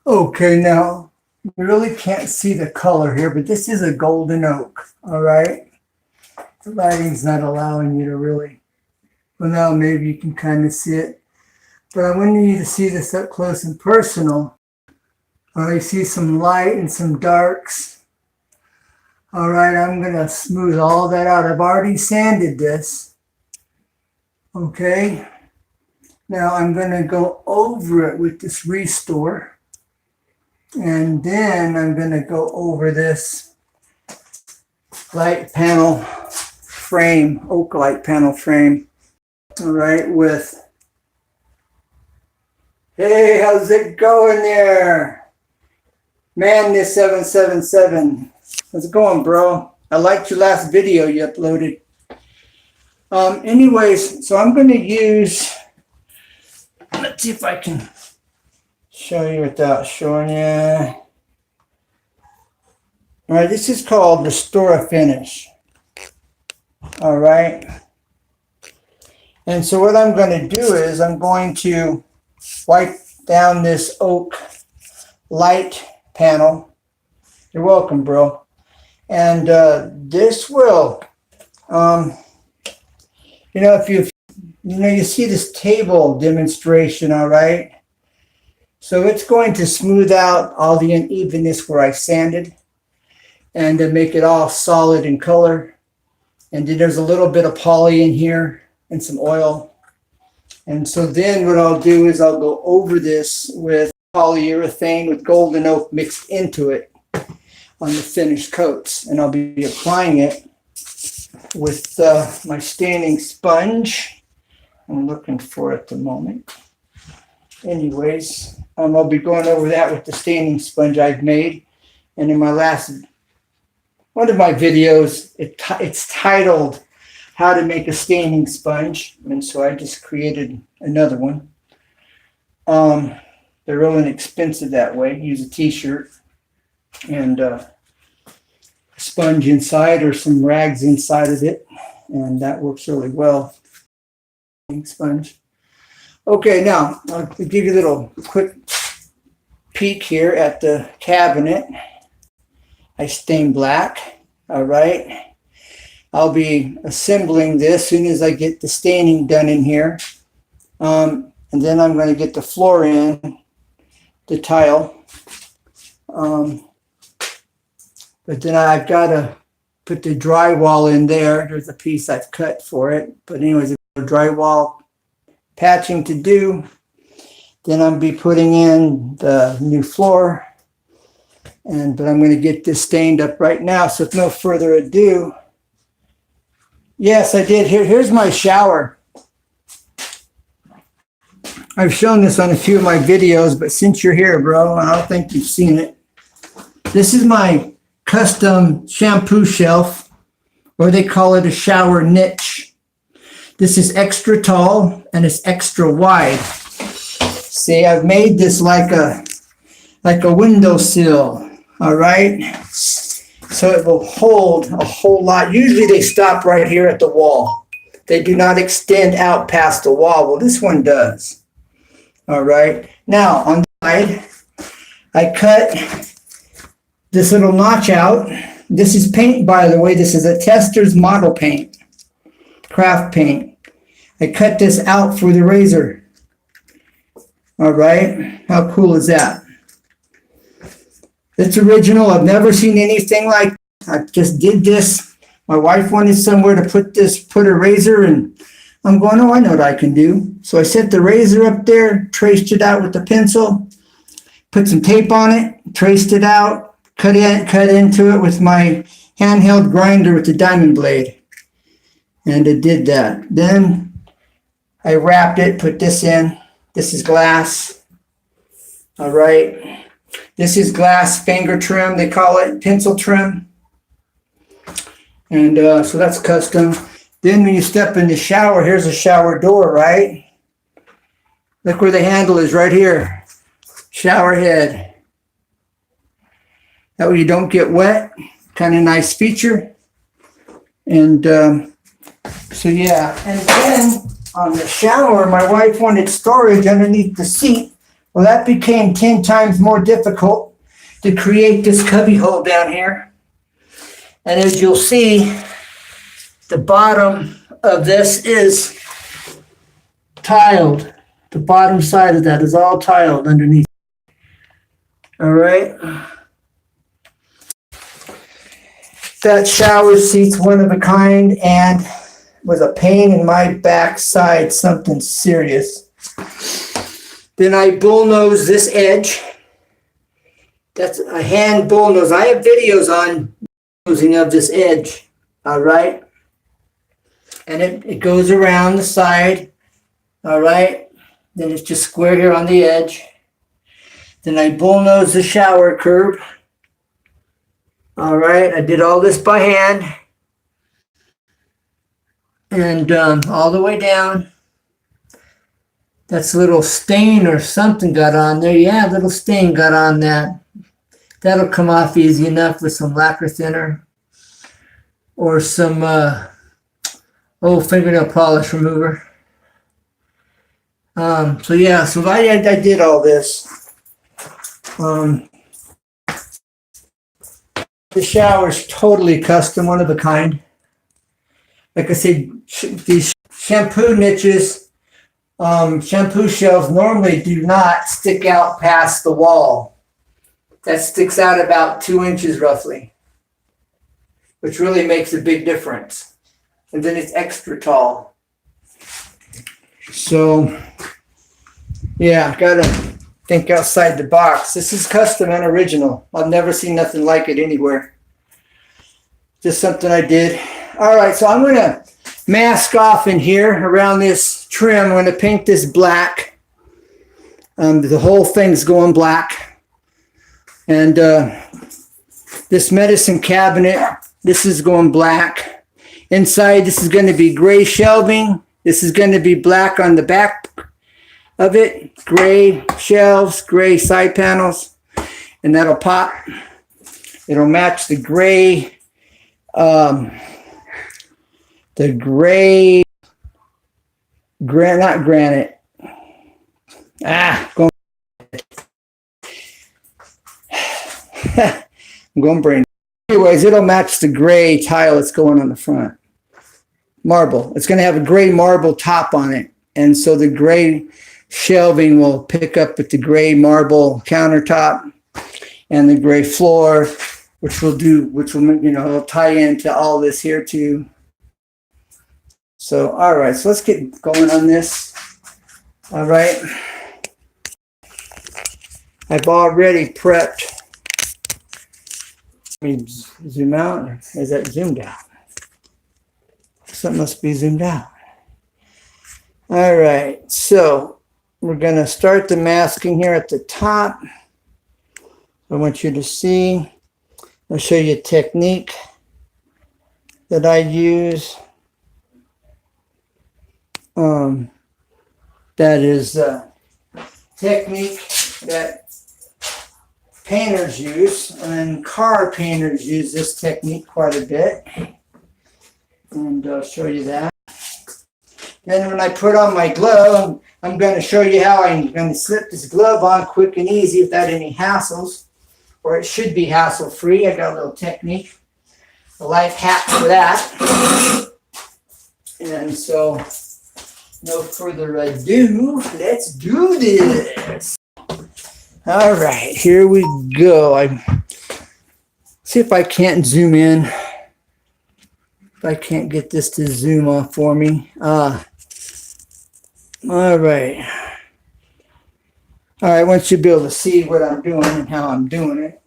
Okay, now you really can't see the color here, but this is a golden oak. All right. The lighting's not allowing you to really. Well, now maybe you can kind of see it. But I want you to see this up close and personal. You see some light and some darks. All right, I'm going to smooth all that out. I've already sanded this. Okay. Now I'm going to go over it with this Restore. And then I'm going to go over this light panel frame, oak light panel frame. All right, with, hey, how's it going there? Man, this 777. How's it going, bro? I liked your last video you uploaded. Anyways, so I'm going to use, let's see if I can show you without showing you. All right, this is called Restore a Finish. All right. And so what I'm going to do is I'm going to wipe down this oak light panel. You're welcome, bro. And this will, if you see this table demonstration, all right? So it's going to smooth out all the unevenness where I sanded and to make it all solid in color. And then there's a little bit of poly in here and some oil. And so then what I'll do is I'll go over this with polyurethane with golden oak mixed into it on the finished coats. And I'll be applying it with my staining sponge. I'm looking for it at the moment. Anyways, I'll be going over that with the staining sponge I've made. And in my one of my videos, it's titled How to Make a Staining Sponge. And so I just created another one. They're real inexpensive that way. Use a t-shirt and a sponge inside or some rags inside of it. And that works really well. Sponge. Okay, now I'll give you a little quick peek here at the cabinet. I stain black. All right. I'll be assembling this as soon as I get the staining done in here. And then I'm going to get the floor in, the tile. But then I've got to put the drywall in there. There's a piece I've cut for it. But anyways, the drywall patching to do. Then I'll be putting in the new floor. But I'm going to get this stained up right now. So with no further ado. Yes, I did. Here's my shower. I've shown this on a few of my videos, but since you're here, bro, I don't think you've seen it. This is my custom shampoo shelf, or they call it a shower niche. This is extra tall and it's extra wide. See, I've made this like a windowsill, all right? So it will hold a whole lot. Usually they stop right here at the wall. They do not extend out past the wall. Well, this one does. All right. Now, on the side, I cut this little notch out. This is paint, by the way. This is a Tester's model paint, craft paint. I cut this out for the razor. All right. How cool is that? It's original. I've never seen anything like it. I just did this. My wife wanted somewhere to put a razor, and I'm going, oh, I know what I can do. So I set the razor up there, traced it out with the pencil, put some tape on it, traced it out, cut into it with my handheld grinder with the diamond blade. And it did that. Then I wrapped it, put this in. This is glass. All right. This is glass finger trim, they call it, pencil trim. And so that's custom. Then when you step in the shower, here's a shower door, right? Look where the handle is, right here. Shower head. That way you don't get wet. Kind of nice feature. And so yeah. And then on the shower, my wife wanted storage underneath the seat Well, that became 10 times more difficult to create this cubby hole down here. And as you'll see, the bottom of this is tiled. The bottom side of that is all tiled underneath. All right. That shower seat's one of a kind and was a pain in my backside, something serious. Then I bullnose this edge. That's a hand bullnose. I have videos on bullnosing of this edge. All right. And it goes around the side. All right. Then it's just square here on the edge. Then I bullnose the shower curb. All right. I did all this by hand. And all the way down. That's a little stain or something got on there. Yeah, a little stain got on that. That'll come off easy enough with some lacquer thinner or some fingernail polish remover. So I did all this. The shower's totally custom, one of a kind. Like I said, these shampoo niches, shampoo shelves normally do not stick out past the wall. That sticks out about 2 inches roughly, which really makes a big difference. And then it's extra tall. So, yeah, gotta think outside the box. This is custom and original. I've never seen nothing like it anywhere. Just something I did. All right, so I'm gonna mask off in here around this trim. I'm gonna paint this black. The whole thing's going black. And this medicine cabinet, this is going black. Inside, this is going to be gray shelving. This is going to be black on the back of it. Gray shelves, gray side panels. And that'll pop. It'll match the gray, not granite. I'm going brain. Anyways, it'll match the gray tile that's going on the front. Marble. It's going to have a gray marble top on it. And so the gray shelving will pick up with the gray marble countertop and the gray floor, which will it'll tie into all this here too. So, all right. So let's get going on this. All right. I've already prepped. Let me zoom out. Or is that zoomed out? Something must be zoomed out. All right. So we're going to start the masking here at the top. I want you to see. I'll show you a technique that I use. That is a technique that painters use, and car painters use this technique quite a bit. And I'll show you that. Then when I put on my glove, I'm going to show you how I'm going to slip this glove on quick and easy without any hassles, or it should be hassle-free. I got a little technique, a life hack for that. And so, no further ado, let's do this. All right, here we go. See if I can't zoom in. If I can't get this to zoom off for me. All right. All right, I want you to be able to see what I'm doing and how I'm doing it.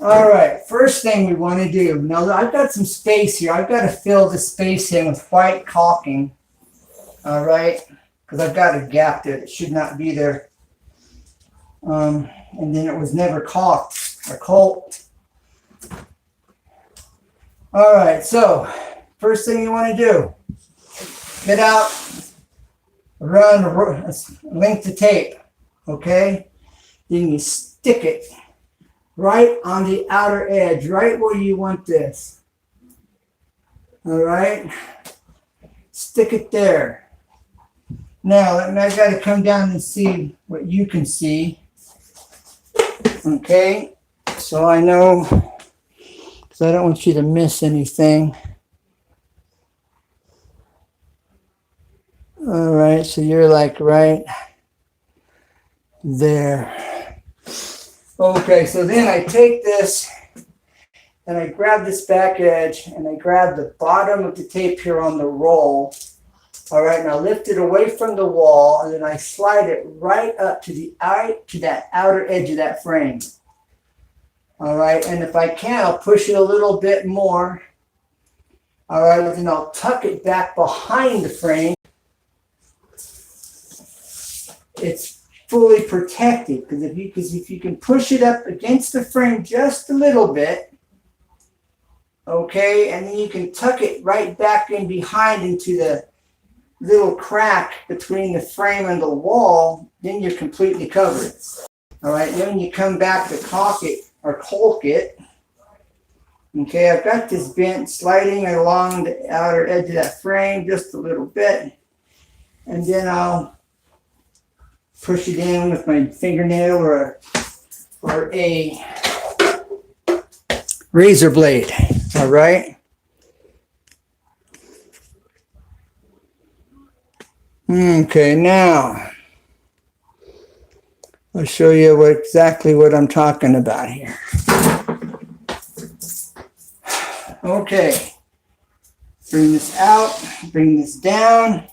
All right, first thing we want to do. Now, I've got some space here. I've got to fill the space in with white caulking. All right, because I've got a gap there that should not be there. And then it was never caulked or caulked. All right, so first thing you want to do, get out, run a length of tape, okay? Then you stick it right on the outer edge, right where you want this. All right, stick it there. Now, I got to come down and see what you can see. Okay, so I know, because I don't want you to miss anything. All right, so you're like right there. Okay, so then I take this and I grab this back edge and I grab the bottom of the tape here on the roll. All right, now lift it away from the wall and then I slide it right up to that outer edge of that frame. All right, and if I can, I'll push it a little bit more. All right, then I'll tuck it back behind the frame. It's fully protected because if you can push it up against the frame just a little bit, okay, and then you can tuck it right back in behind into the little crack between the frame and the wall, then you're completely covered. All right, then when you come back to caulk it, okay, I've got this bent sliding along the outer edge of that frame just a little bit, and then I'll push it in with my fingernail or a razor blade. All right. Okay, now I'll show you exactly what I'm talking about here. Okay, bring this out, bring this down.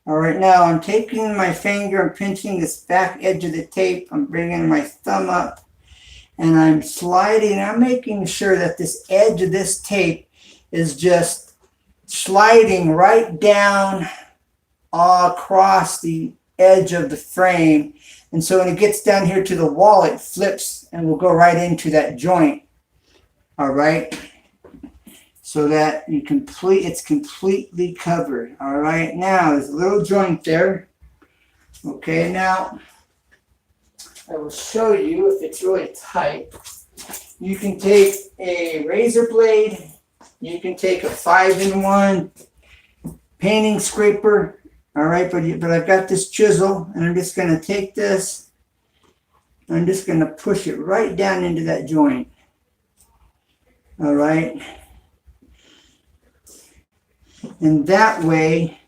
All right, now I'm taking my finger and pinching this back edge of the tape. I'm bringing my thumb up and I'm sliding. I'm making sure that this edge of this tape is just sliding right down all across the edge of the frame. And so when it gets down here to the wall, it flips and will go right into that joint. All right. So that it's completely covered. All right, now there's a little joint there. Okay, now I will show you if it's really tight. You can take a razor blade. You can take a 5-in-1 painting scraper. All right, but I've got this chisel, and I'm just going to take this. I'm just going to push it right down into that joint. All right. And that way,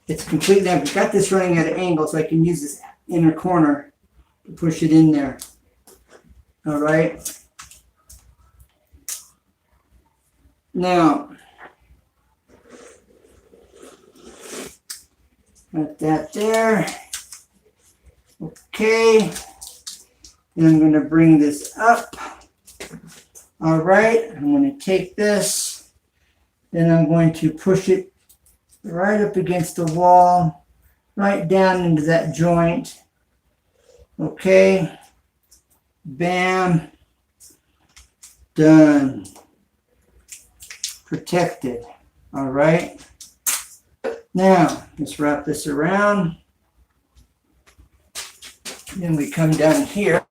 it's completely, I've got this running at an angle, so I can use this inner corner to push it in there. All right. Now, got that there. Okay. And I'm going to bring this up. All right. I'm going to take this. Then I'm going to push it right up against the wall, right down into that joint. Okay. Bam. Done. Protected. All right. Now, let's wrap this around. Then we come down here.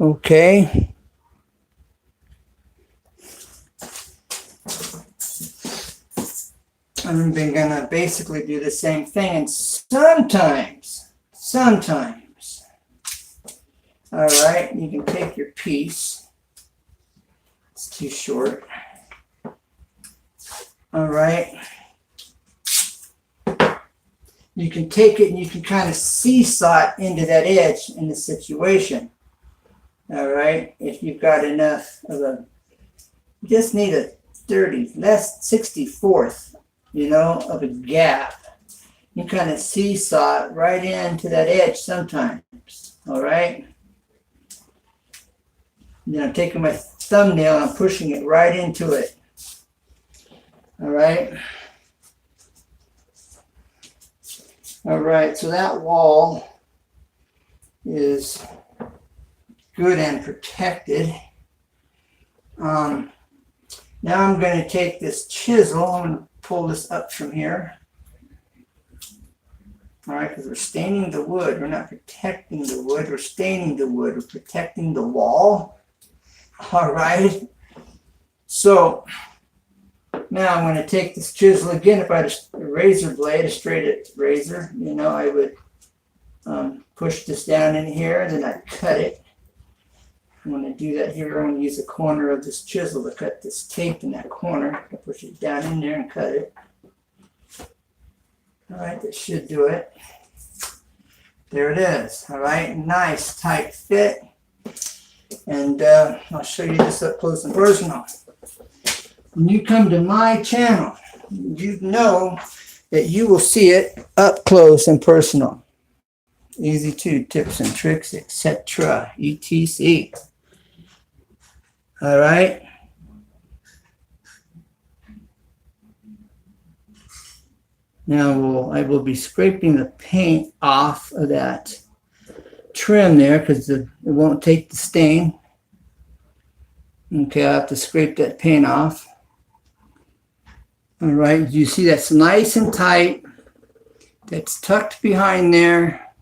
Okay. I'm going to basically do the same thing, and sometimes, all right, you can take your piece. It's too short. All right. You can take it and you can kind of seesaw it into that edge in the situation. All right. If you've got enough of you just need a 64th, of a gap. You kind of seesaw it right into that edge sometimes. All right. Then I'm taking my thumbnail and I'm pushing it right into it. All right. All right, so that wall is good and protected. Now I'm going to take this chisel. I'm going to pull this up from here. All right, because we're staining the wood. We're not protecting the wood. We're staining the wood. We're protecting the wall. All right. So Now I'm going to take this chisel again. If I had a razor blade, a straight razor, I would push this down in here, and then I'd cut it. I'm going to do that here. I'm going to use the corner of this chisel to cut this tape in that corner. I push it down in there and cut it. All right, that should do it. There it is. All right, nice tight fit. And I'll show you this up close and personal. When you come to my channel, you know that you will see it up close and personal. Easy to tips and tricks, etc. etc. All right. Now I will be scraping the paint off of that trim there because it won't take the stain. Okay, I'll have to scrape that paint off. All right, you see that's nice and tight. That's tucked behind there.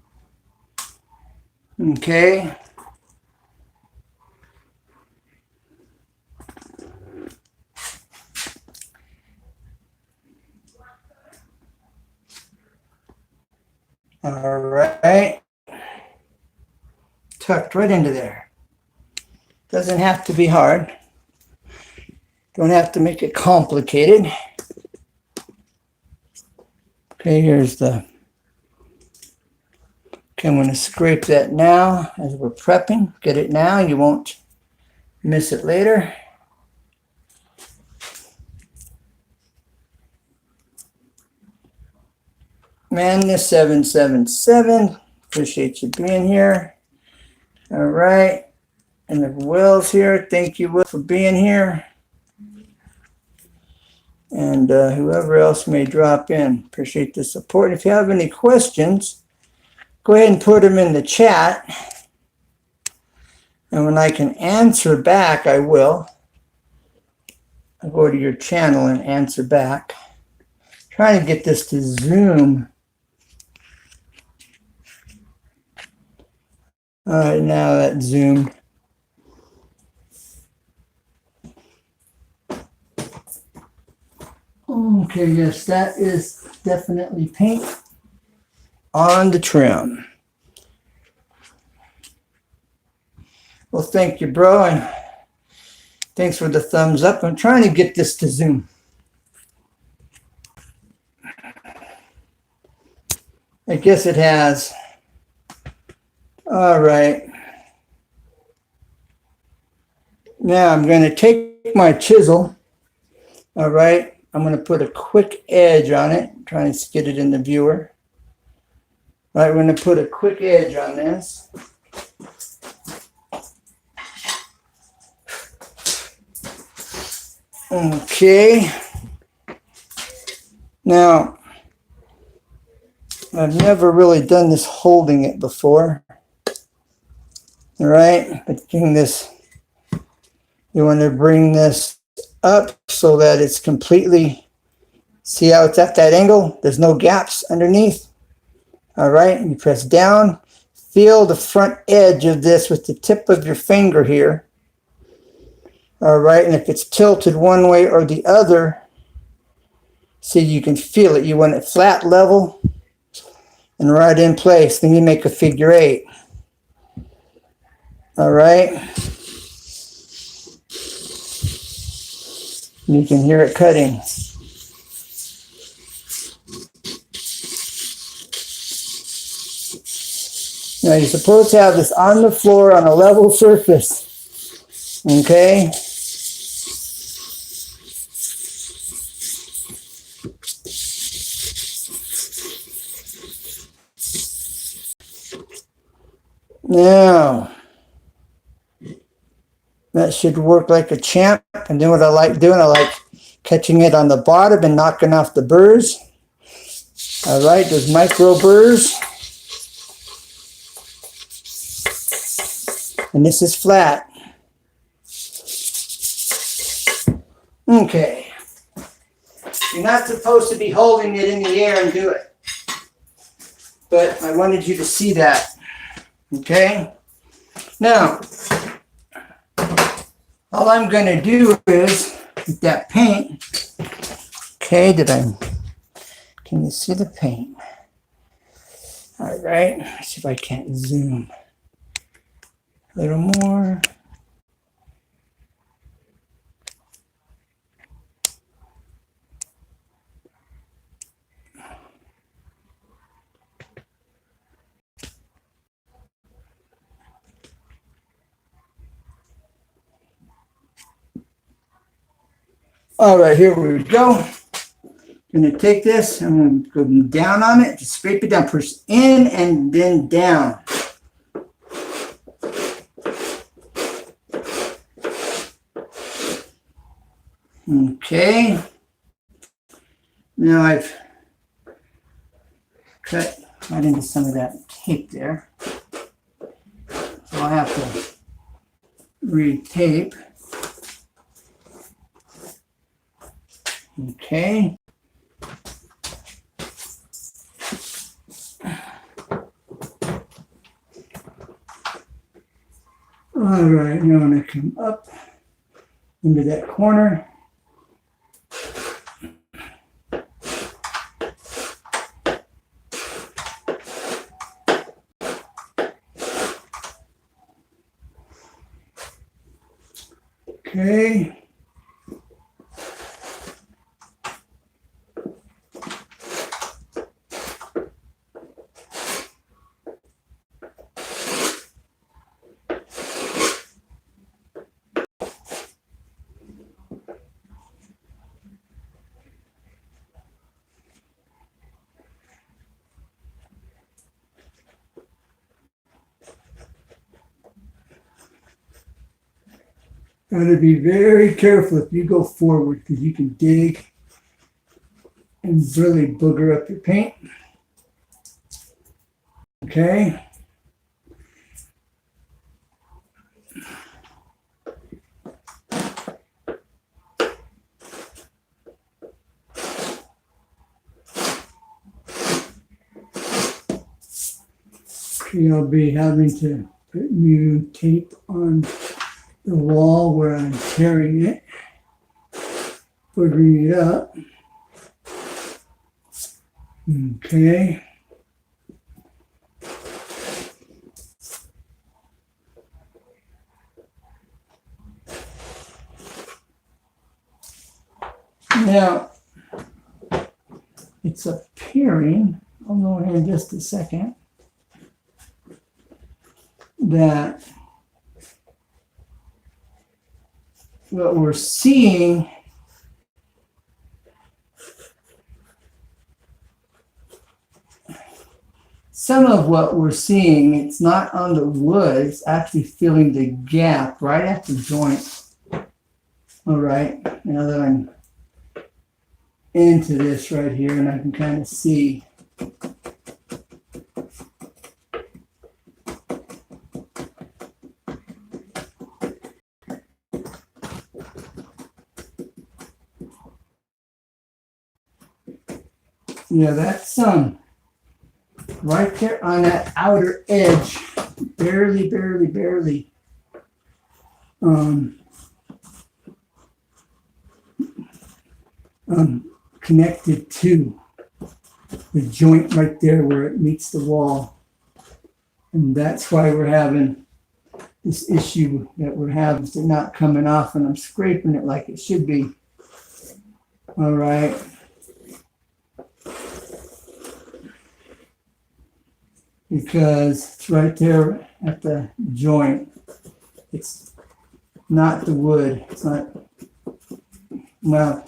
Okay. All right. Tucked right into there. Doesn't have to be hard. Don't have to make it complicated. Okay, here's the... Okay, I'm going to scrape that now as we're prepping. Get it now, you won't miss it later. Madness 777. Appreciate you being here. All right. And the Will's here. Thank you, Will, for being here. And whoever else may drop in. Appreciate the support. If you have any questions, go ahead and put them in the chat. And when I can answer back, I will. I'll go to your channel and answer back. Trying to get this to zoom. All right, now that zoomed. Okay, yes, that is definitely paint on the trim. Well, thank you, bro, and thanks for the thumbs up. I'm trying to get this to zoom. I guess it has. All right. Now I'm going to take my chisel. All right. I'm going to put a quick edge on it. Trying to get it in the viewer. All right. We're going to put a quick edge on this. Okay. Now, I've never really done this holding it before. All right, but getting this, you want to bring this up so that it's completely, see how it's at that angle? There's no gaps underneath. All right, you press down, feel the front edge of this with the tip of your finger here. All right, and if it's tilted one way or the other, see, you can feel it. You want it flat, level, and right in place. Then you make a figure 8. All right. You can hear it cutting. Now you're supposed to have this on the floor on a level surface. Okay. Now, that should work like a champ. And then what I like doing, I like catching it on the bottom and knocking off the burrs. All right, those micro burrs. And this is flat. Okay. You're not supposed to be holding it in the air and do it. But I wanted you to see that. Okay. Now, all I'm going to do is with that paint, Okay, can you see the paint? All right, let's see if I can't zoom a little more. All right, here we go. I'm going to take this, I'm going to go down on it, just scrape it down, push in and then down. Okay. Now I've cut right into some of that tape there. So I'll have to re-tape. Okay. All right, now I'm going to come up into that corner. Okay. Got to be very careful if you go forward because you can dig and really booger up your paint. Okay. Okay, I'll be having to put new tape on the wall where I'm tearing it, boogering it up. Okay. Now, it's appearing, I'll go here in just a second, that what we're seeing some of what we're seeing, it's not on the wood, it's actually filling the gap right at the joint. All right, now that I'm into this right here and I can kind of see. Yeah, that's right there on that outer edge, barely connected to the joint right there where it meets the wall. And that's why we're having this issue that we're having. It's not coming off and I'm scraping it like it should be. All right. Because it's right there at the joint. It's not the wood. It's not, well,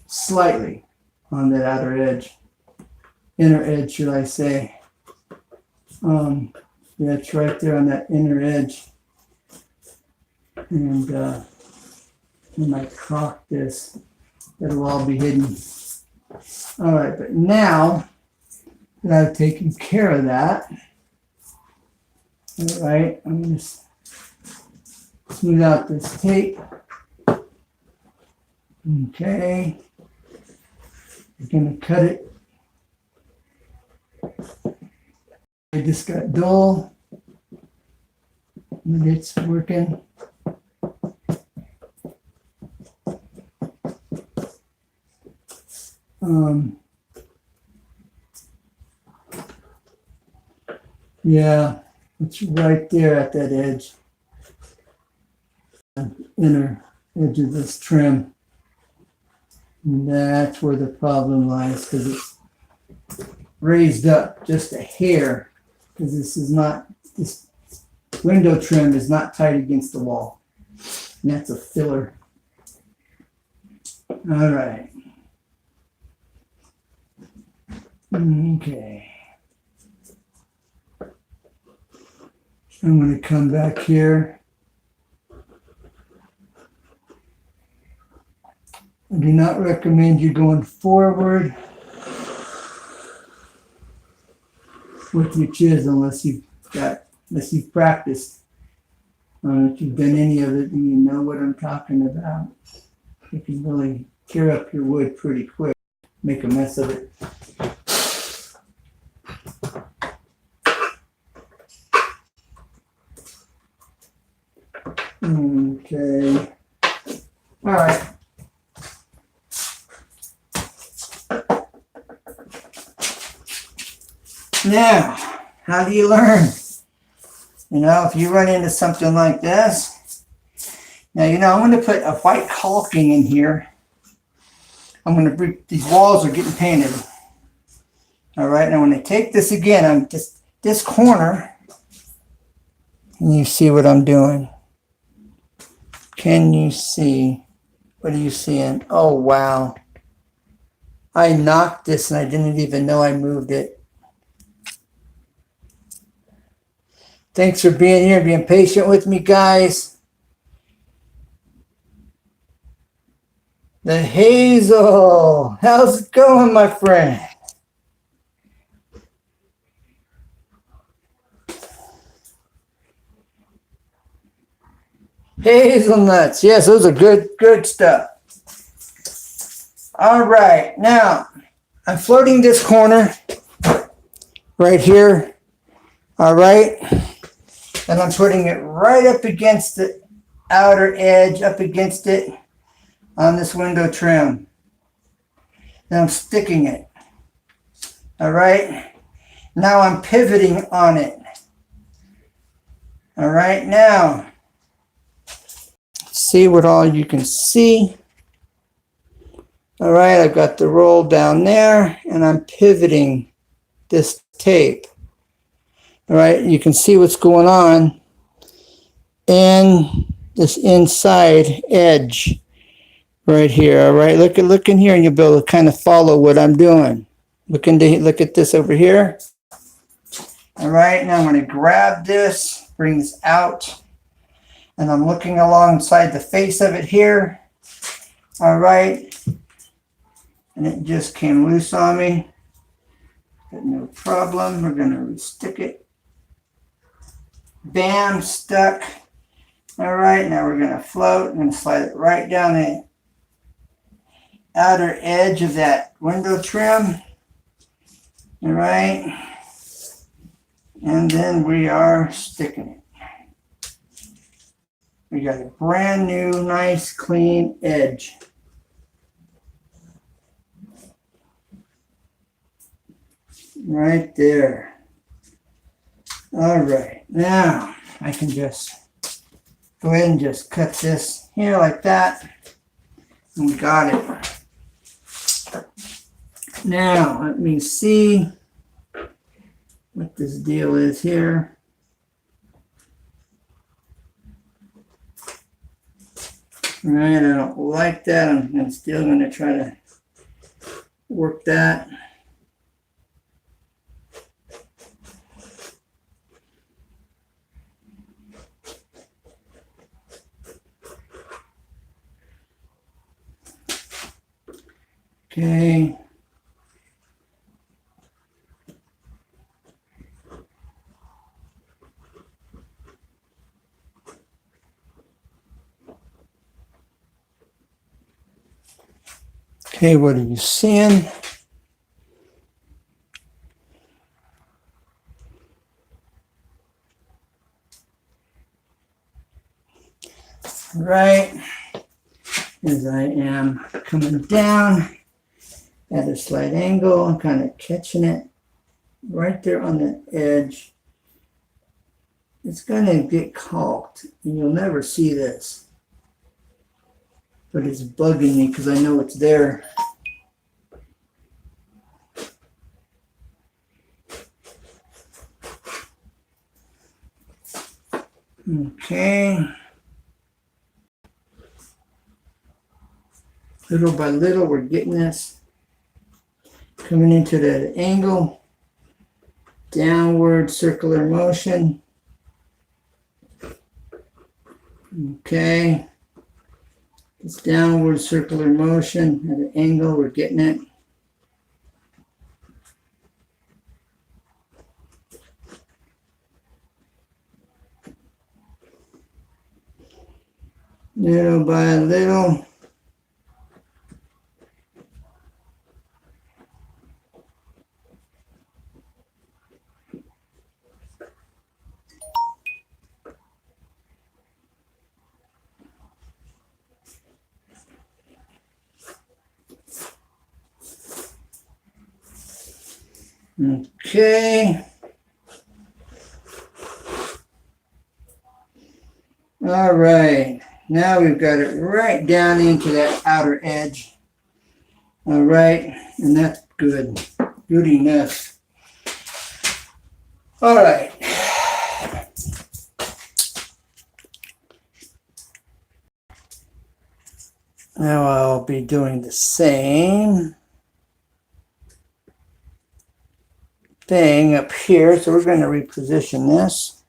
slightly on that outer edge. Inner edge, should I say. Yeah, it's right there on that inner edge. And when I caulk this, it'll all be hidden. All right, but now that I've taken care of that, all right, I'm going to smooth out this tape. Okay. I'm going to cut it. I just got dull, but it's working. Yeah, it's right there at that edge, inner edge of this trim. And that's where the problem lies, because it's raised up just a hair, because this window trim is not tight against the wall. And that's a filler. All right. Okay. I'm going to come back here. I do not recommend you going forward with your chisel unless you've practiced. If you've done any of it, then you know what I'm talking about. You can really tear up your wood pretty quick, make a mess of it. Okay. All right. Now, how do you learn? If you run into something like this, now, I'm going to put a white caulking in here. I'm going to, these walls are getting painted. All right, now when I take this again, I'm just, this corner, and you see what I'm doing. Can you see? What are you seeing? Oh, wow. I knocked this and I didn't even know I moved it. Thanks for being here, being patient with me, guys. The Hazel. How's it going, my friend? Hazelnuts. Yes, those are good stuff. All right. Now, I'm floating this corner right here. All right. And I'm putting it right up against the outer edge, up against it on this window trim. Then I'm sticking it. All right. Now I'm pivoting on it. All right. Now, see what all you can see. All right. I've got the roll down there and I'm pivoting this tape. All right. You can see what's going on in this inside edge right here. All right. Look in here and you'll be able to kind of follow what I'm doing. Look at this over here. All right. Now I'm going to grab this, bring this out, and I'm looking alongside the face of it here. All right. And it just came loose on me. But no problem. We're going to re-stick it. Bam, stuck. All right, now we're going to float. I'm going to slide it right down the outer edge of that window trim. All right. And then we are sticking it. We got a brand new, nice, clean edge. Right there. All right, now I can just go ahead and just cut this here like that. And we got it. Now, let me see what this deal is here. All right, I don't like that. I'm still going to try to work that. Okay. Okay, what are you seeing? Right, as I am coming down, at a slight angle. I'm kind of catching it right there on the edge. It's going to get caulked, and you'll never see this. But it's bugging me because I know it's there. Okay. Little by little, we're getting this. Coming into that angle. Downward circular motion. Okay. It's downward circular motion at an angle. We're getting it. Little by little. Okay. All right. Now we've got it right down into that outer edge. All right. And that's good. Good enough. All right. Now I'll be doing the same thing up here. So we're going to reposition this.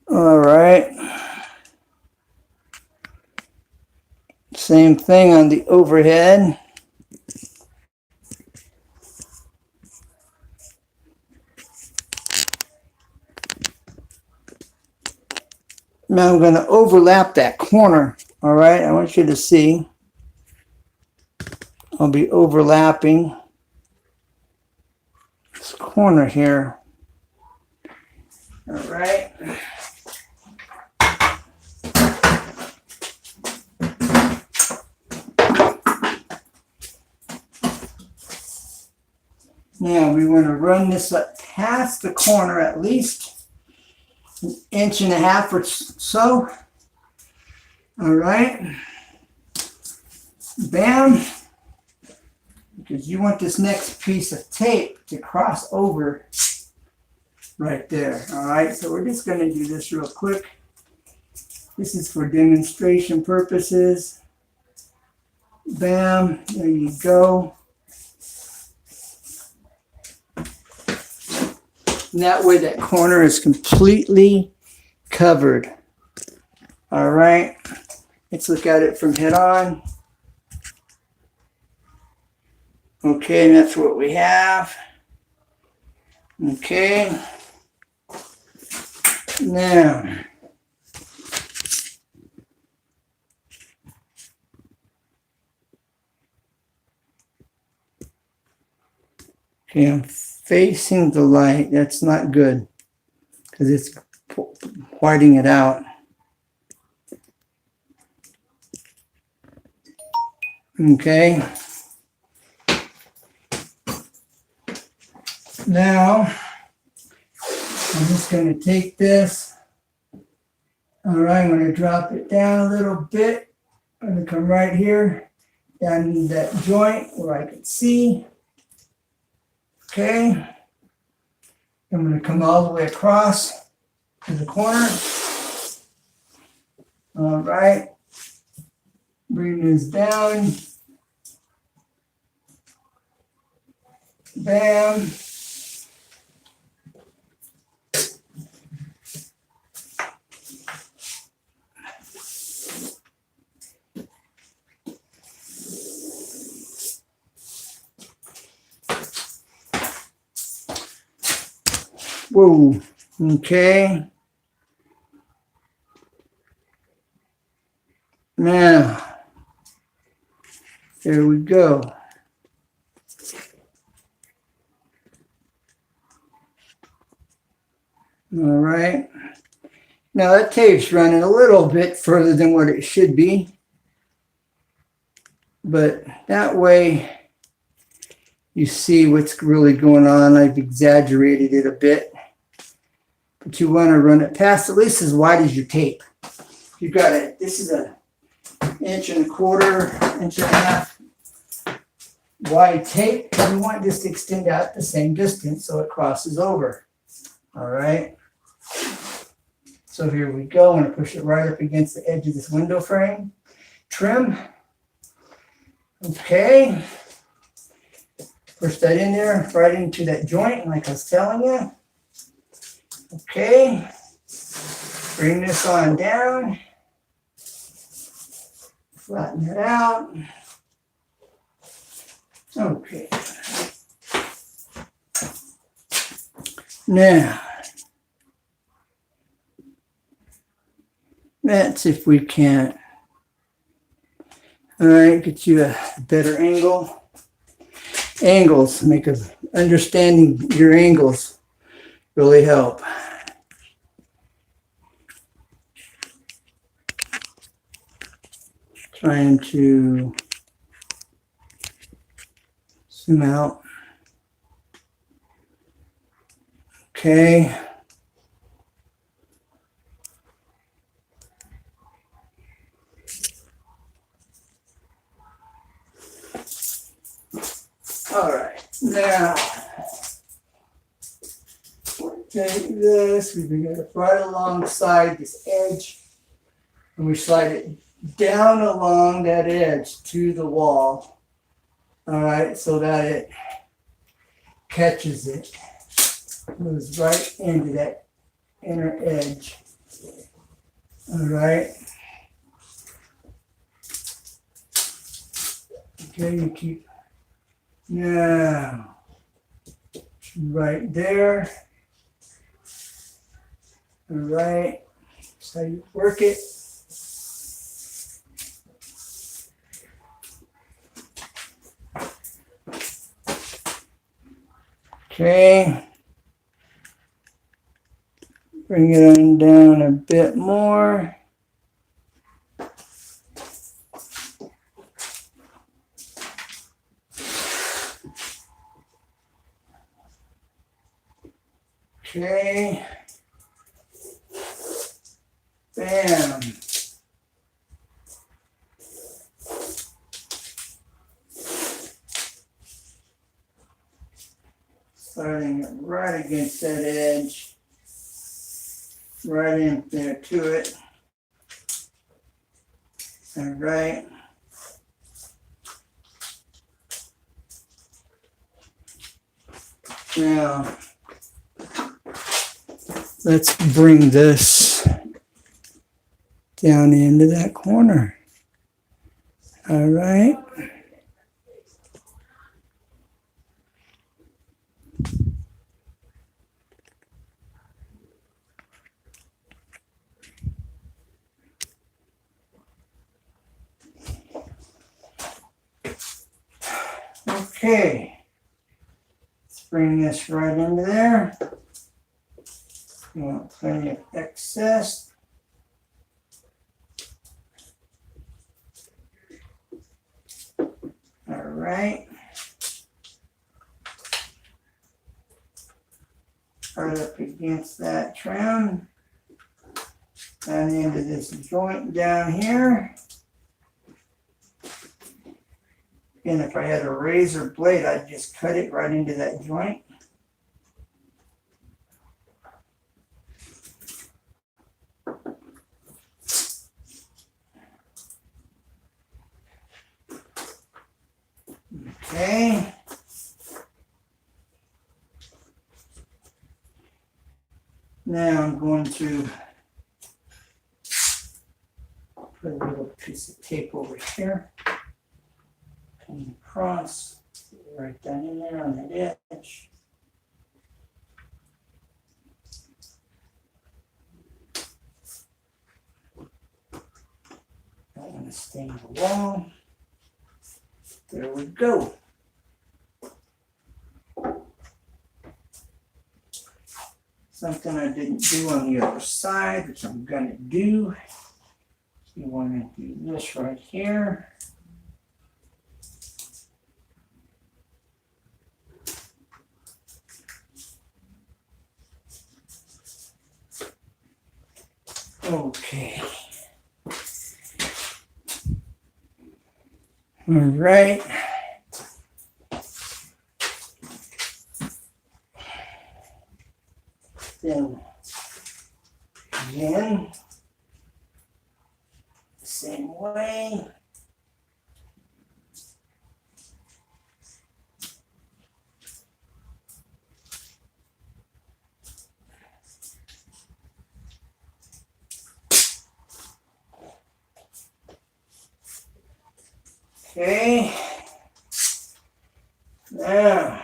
All right. Same thing on the overhead. Now I'm going to overlap that corner. All right. I want you to see. I'll be overlapping this corner here. All right. Now we want to run this up past the corner at least an inch and a half or so. All right. Bam. Because you want this next piece of tape to cross over right there. All right. So we're just going to do this real quick. This is for demonstration purposes. Bam. There you go. And that way that corner is completely covered. All right. Let's look at it from head on. Okay, and that's what we have. Okay. Now, okay, I'm facing the light. That's not good because it's whiting it out. Okay. Now, I'm just going to take this. All right, I'm going to drop it down a little bit. I'm going to come right here, down in that joint where I can see. Okay. I'm going to come all the way across to the corner. All right. Bring this down. Bam. Whoa. Okay. Now, there we go. All right. Now that tape's running a little bit further than what it should be, but that way you see what's really going on. I've exaggerated it a bit, but you want to run it past at least as wide as your tape. You got it. This is a 1.25 1.5 wide tape. You want this to extend out the same distance so it crosses over. All right. So here we go. I'm going to push it right up against the edge of this window frame. Trim. Okay. Push that in there, right into that joint, like I was telling you. Okay. Bring this on down. Flatten it out. Okay. Now, let's see if we can. All right, get you a better angle. Angles, understanding your angles really help. Trying to zoom out. Okay. All right, now take this, we bring it right alongside this edge, and we slide it down along that edge to the wall. All right, so that it catches it, moves right into that inner edge. All right. Okay, you keep. Now, right there. All right, that's how you work it. Okay. Bring it on down a bit more. Okay. Bam. Starting it right against that edge. Right in there to it. All right. Now, let's bring this down into that corner. All right. Okay. Let's bring this right into there. You want plenty of excess. All right. Right up against that trim. Down into this joint down here. And if I had a razor blade, I'd just cut it right into that joint. Okay. Now I'm going to put a little piece of tape over here. Come across, right down in there on that edge. Don't want to stain the wall. There we go. something I didn't do on the other side, which I'm gonna do. You wanna do this right here. Okay. All right. Then again, the same way. Okay. Now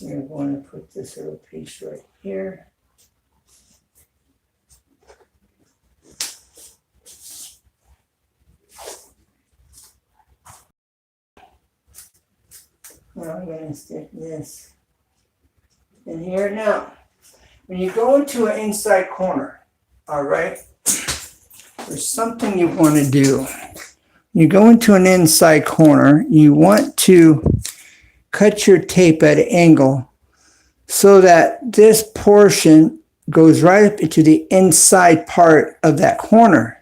we're going to put this little piece right here. Now I'm going to stick this in here. Now, when you go into an inside corner, all right, there's something you want to do. You go into an inside corner, you want to cut your tape at an angle so that this portion goes right up into the inside part of that corner.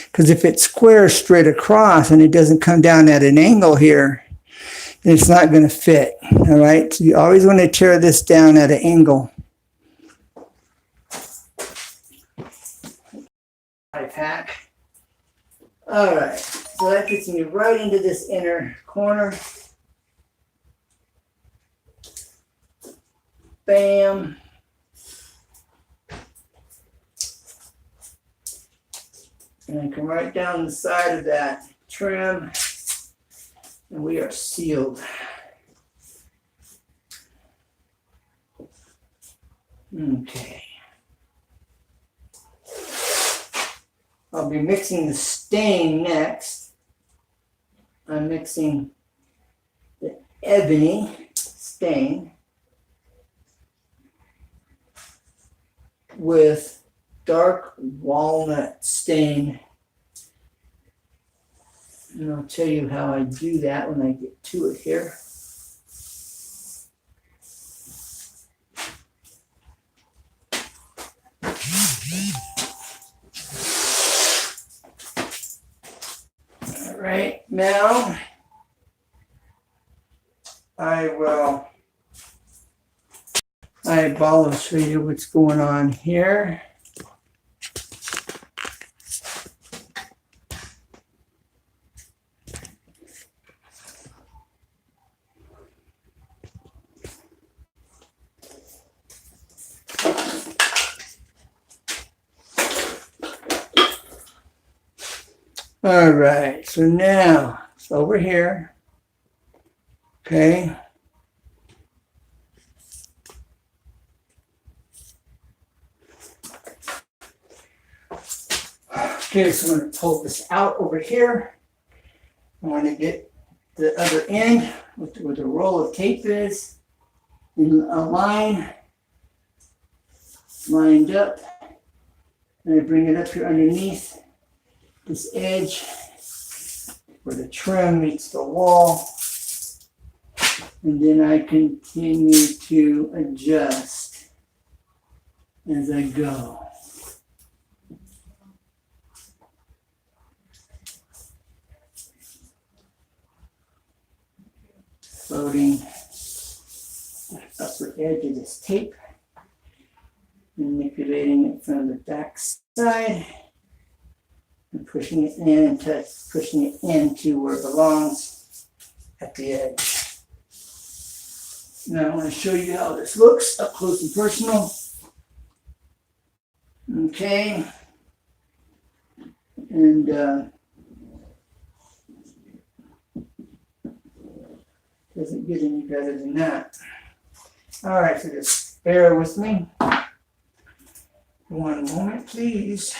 Because if it squares straight across and it doesn't come down at an angle here, then it's not going to fit. All right, so you always want to tear this down at an angle. Life hack. All right, so that gets me right into this inner corner. Bam. And I come right down the side of that trim, and we are sealed. Okay. I'll be mixing the stain next. I'm mixing the ebony stain with dark walnut stain. And I'll tell you how I do that when I get to it here. All right, now I'll show you what's going on here. All right, so now it's over here. Okay. Okay, so I'm going to pull this out over here. I want to get the other end with the roll of tape is in a line, lined up. And I bring it up here underneath this edge where the trim meets the wall. And then I continue to adjust as I go. Loading the upper edge of this tape, manipulating it from the back side, and pushing it in and pushing it into where it belongs at the edge. Now I want to show you how this looks up close and personal. Okay, and doesn't get any better than that. All right, so just bear with me. One moment, please.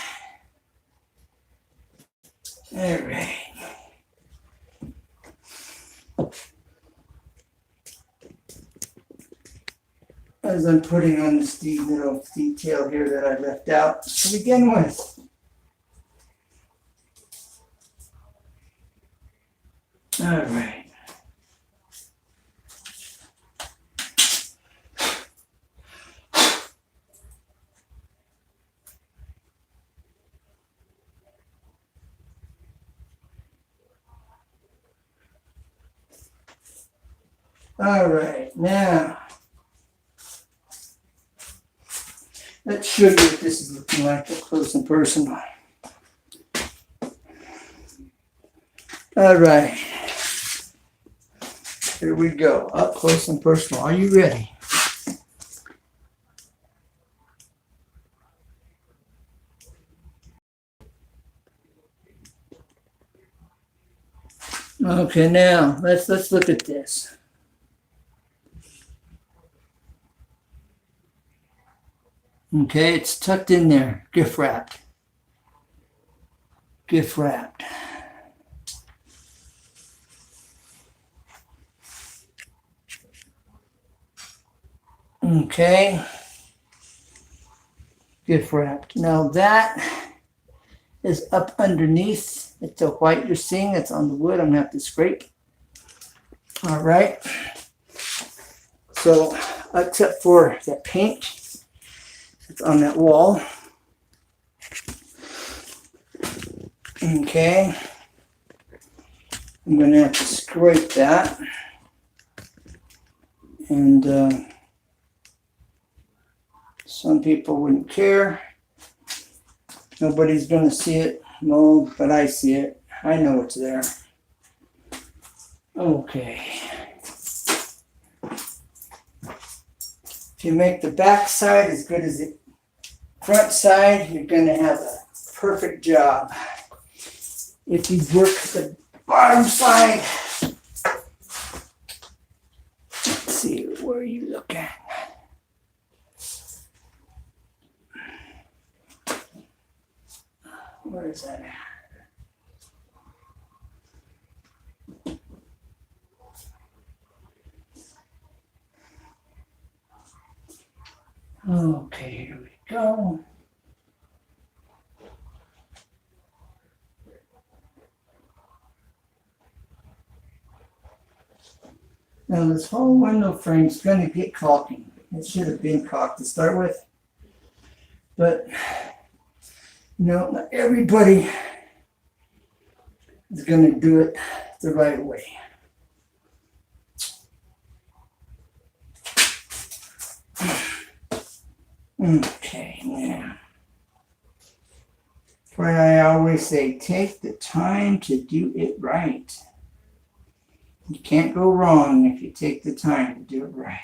All right. as I'm putting on this little detail here that I left out to begin with. All right. All right, now let's show you what this is looking like up close and personal. All right, here we go, up close and personal. Are you ready? Okay, now let's look at this. Okay, it's tucked in there, gift wrapped. Gift wrapped. Okay, gift wrapped. Now that is up underneath. It's the white you're seeing. It's on the wood. I'm gonna have to scrape. All right. So, except for that paint that's on that wall. Okay. I'm gonna have to scrape that. And some people wouldn't care. Nobody's gonna see it. No, but I see it. I know it's there. Okay. If you make the back side as good as the front side, you're gonna have a perfect job. If you work the bottom side, let's see, where you look at. Where is that at? Okay, here we go. Now this whole window frame is going to get caulking. It should have been caulked to start with. But, not everybody is going to do it the right way. Okay, now. That's why I always say, take the time to do it right. You can't go wrong if you take the time to do it right.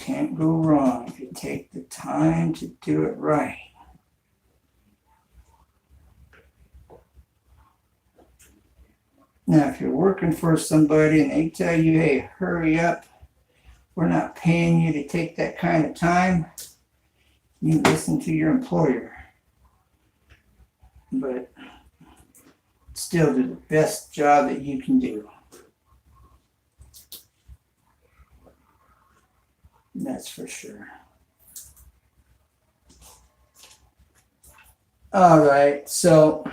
Can't go wrong if you take the time to do it right. Now, if you're working for somebody and they tell you, hey, hurry up, we're not paying you to take that kind of time, you listen to your employer. But still do the best job that you can do. That's for sure. All right, so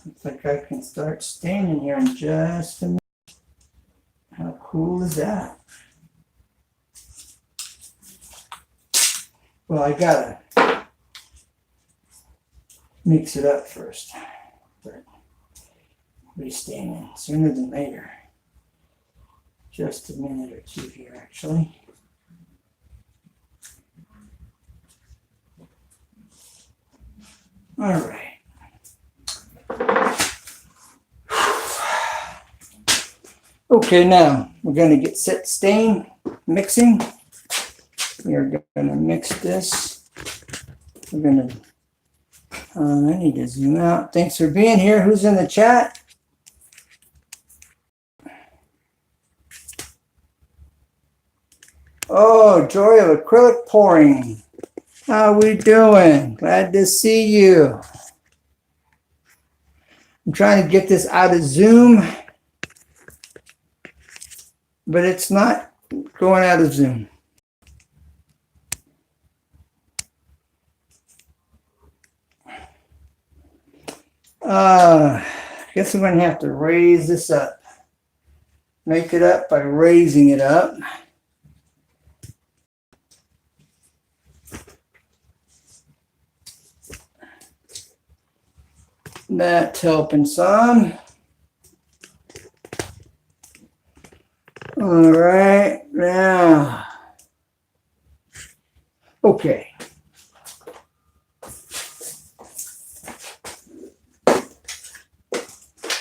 looks like I can start staining here in just a minute. How cool is that? Well, I gotta mix it up first, but restaining sooner than later. Just a minute or two here, actually. All right. Okay, now we're going to get set stain mixing. We are going to mix this. We're going to, I need to zoom out. Thanks for being here. Who's in the chat? Oh, joy of acrylic pouring. How we doing? Glad to see you. I'm trying to get this out of Zoom, but it's not going out of Zoom. I guess I'm going to have to raise this up. Make it up by raising it up. That's helping some. All right, now. Okay.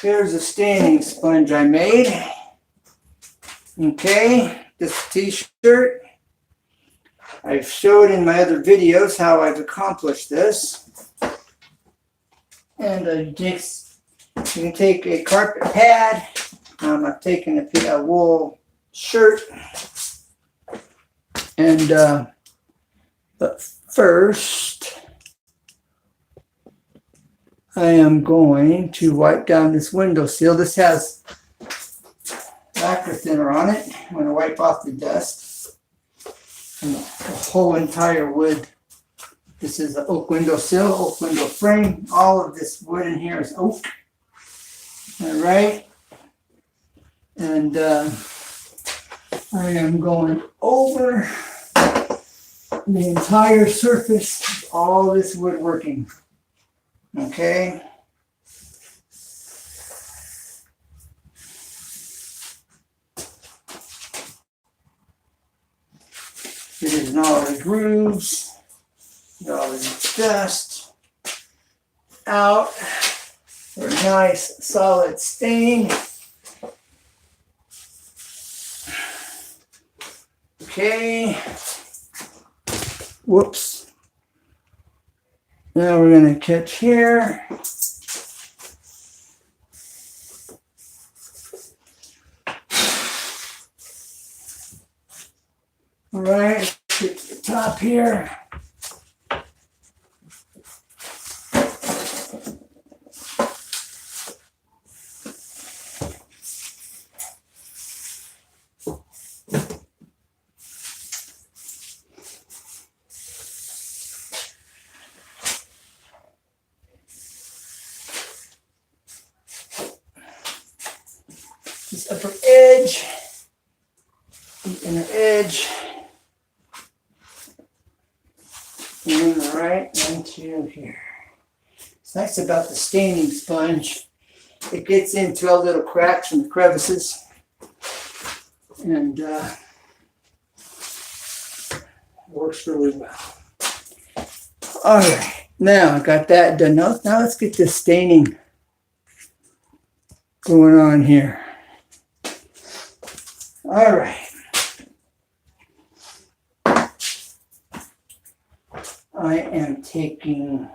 Here's a staining sponge I made. Okay, this t-shirt. I've showed in my other videos how I've accomplished this. And you can take a carpet pad. I've taken a wool shirt. And but first, I am going to wipe down this windowsill. This has lacquer thinner on it. I'm going to wipe off the dust and the whole entire wood. This is the oak windowsill, oak window frame. All of this wood in here is oak. All right. And I am going over the entire surface of all this woodworking. Okay. It is in all the grooves, all the dust out for a nice solid stain. Okay. Whoops. Now we're going to catch here. All right, get to the top here. This upper edge, the inner edge, and right into here. What's nice about the staining sponge, it gets into all little cracks and crevices, and works really well. All right, now I got that done. Now let's get this staining going on here. All right. I am taking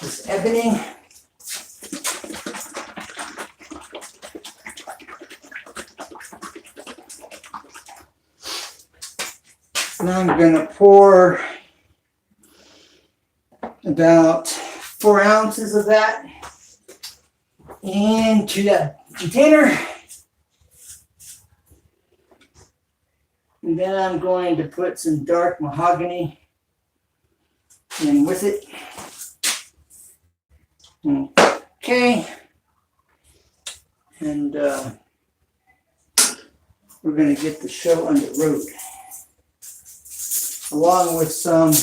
this ebony. And I'm going to pour about 4 ounces of that into that container. And then I'm going to put some dark mahogany in with it. Okay. And we're going to get the show on the road. Along with some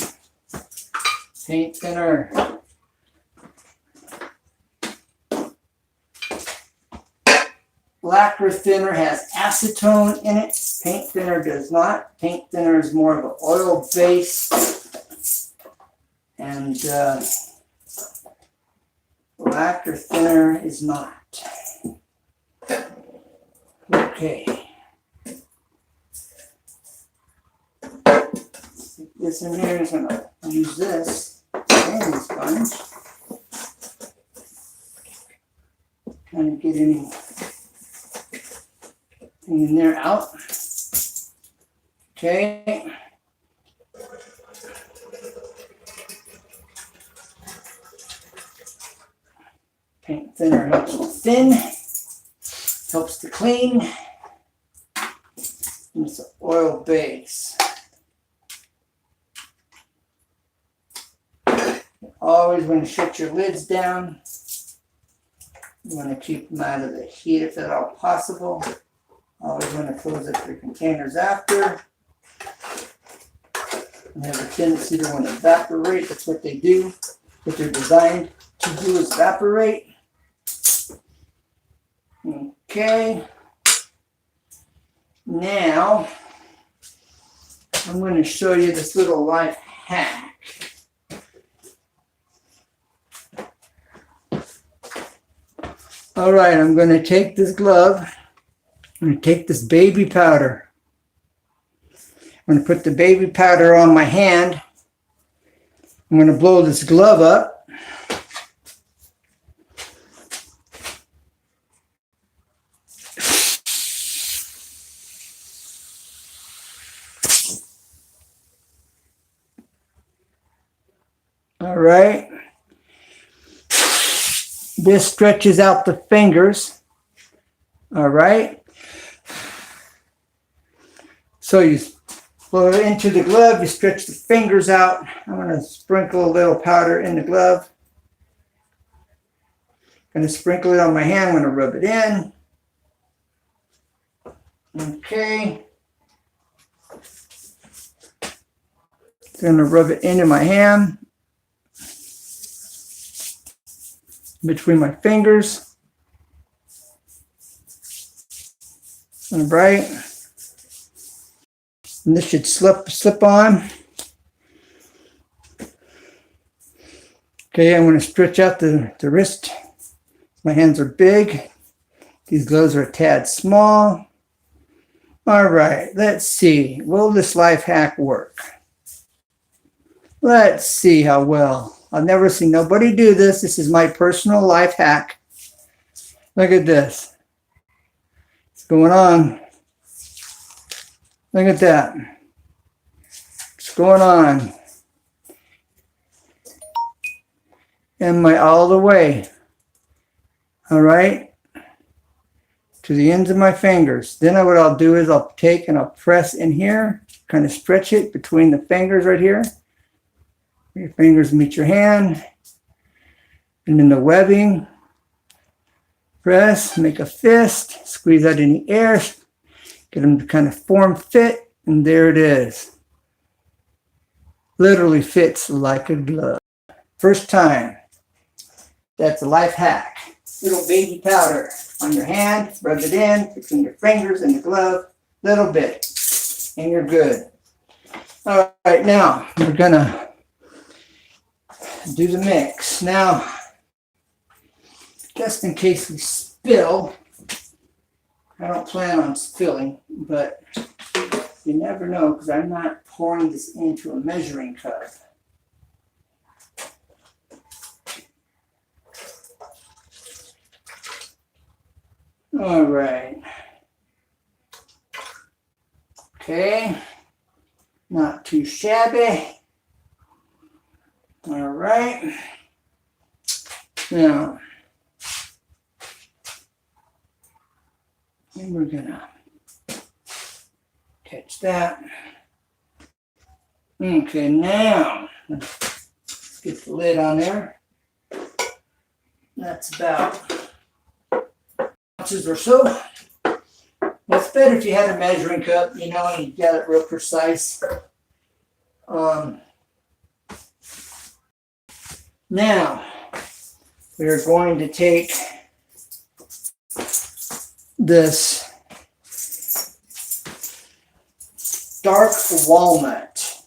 paint thinner. Lacquer thinner has acetone in it. Paint thinner does not. Paint thinner is more of an oil base. And lacquer thinner is not. Okay. This in here is going to use this sanding sponge. Kind of get any in there out. Okay. Paint thinner helps to thin, helps to clean. And it's an oil base. Always want to shut your lids down. You want to keep them out of the heat if at all possible. Always want to close up your containers after. They have a tendency to want to evaporate. That's what they do. What they're designed to do is evaporate. Okay. Now, I'm going to show you this little life hack. All right, I'm going to take this glove. I'm going to take this baby powder. I'm going to put the baby powder on my hand. I'm going to blow this glove up. All right. This stretches out the fingers. All right. So you blow it into the glove, you stretch the fingers out. I'm going to sprinkle a little powder in the glove. Going to sprinkle it on my hand. I'm going to rub it in. Okay. Going to rub it into my hand. Between my fingers. All right. And this should slip on. Okay, I'm going to stretch out the wrist. My hands are big. These gloves are a tad small. All right, let's see. Will this life hack work? Let's see how well. I've never seen nobody do this. This is my personal life hack. Look at this. What's going on? Look at that. What's going on? And all the way. All right. To the ends of my fingers. Then what I'll do is I'll take and I'll press in here. Kind of stretch it between the fingers right here. Your fingers meet your hand. And then the webbing. Press, make a fist, squeeze out any air, get them to kind of form fit, and there it is. Literally fits like a glove. First time. That's a life hack. Little baby powder on your hand, rub it in between your fingers and the glove, little bit, and you're good. All right, now we're gonna do the mix. Now, just in case we spill, I don't plan on spilling, but you never know because I'm not pouring this into a measuring cup. All right. Okay. Not too shabby. All right. Now, and we're gonna catch that. Okay, now let's get the lid on there. That's about ounces or so. That's better if you had a measuring cup, you know, and you got it real precise. Now, we're going to take this dark walnut.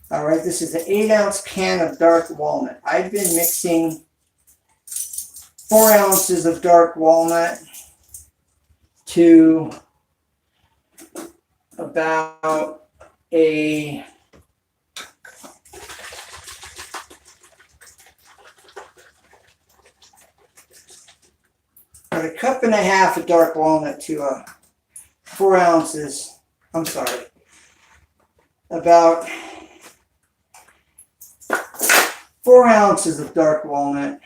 All right, this is an 8-ounce can of dark walnut. I've been mixing 4 ounces of dark walnut to about a cup and a half of dark walnut to 4 ounces. I'm sorry. About 4 ounces of dark walnut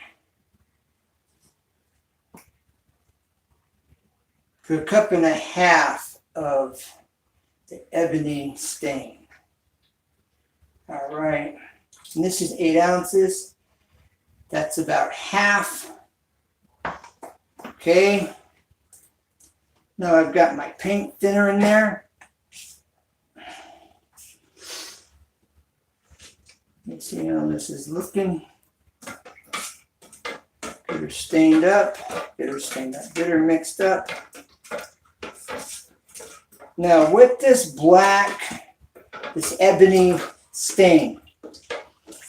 for a cup and a half of the ebony stain. All right. And this is 8 ounces. That's about half. Okay. Now I've got my paint thinner in there. Let's see how this is looking. Get her stained up. Get her mixed up. Now with this black, this ebony stain,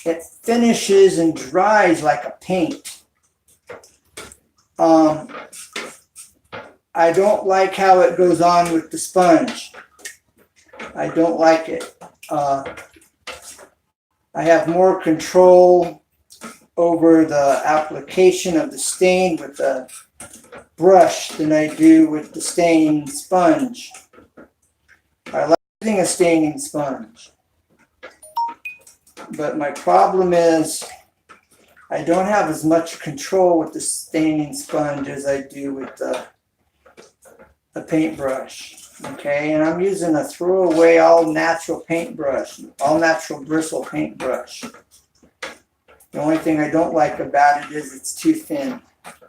it finishes and dries like a paint. I don't like how it goes on with the sponge. I don't like it. I have more control over the application of the stain with the brush than I do with the staining sponge. I like using a staining sponge. But my problem is I don't have as much control with the staining sponge as I do with the paintbrush. Okay, and I'm using a throwaway all natural paintbrush, all natural bristle paintbrush. The only thing I don't like about it is it's too thin,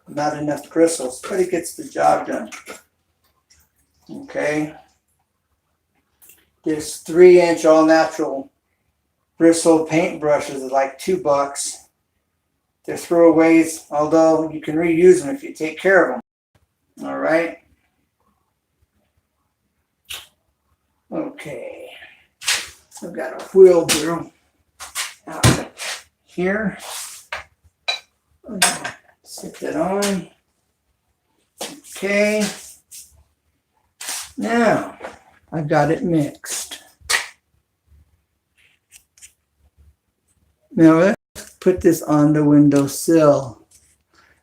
not enough bristles, but it gets the job done. Okay, this 3-inch all natural bristle paintbrushes are like $2. They're throwaways, although you can reuse them if you take care of them. All right. Okay, I've got a wheelbarrow out here. I'm gonna set that on. Okay, now I've got it mixed. Now let's put this on the windowsill.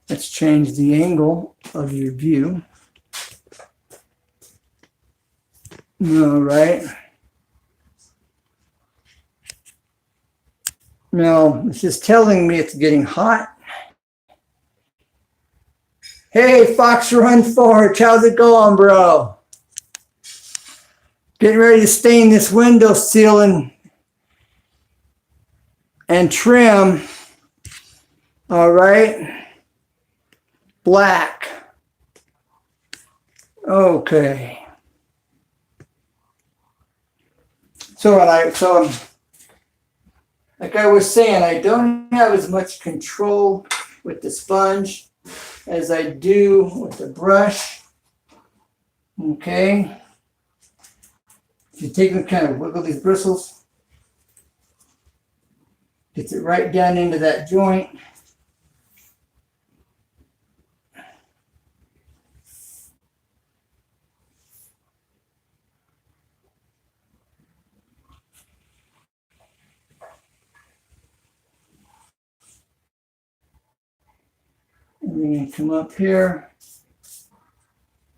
Let's change the angle of your view. All right. Now, it's just telling me it's getting hot. Hey, Fox Run Forge, how's it going, bro? Getting ready to stain this window seal and trim. All right. Black. Okay. So like I was saying, I don't have as much control with the sponge as I do with the brush. Okay. If you take and kind of wiggle these bristles, gets it right down into that joint. And then you come up here.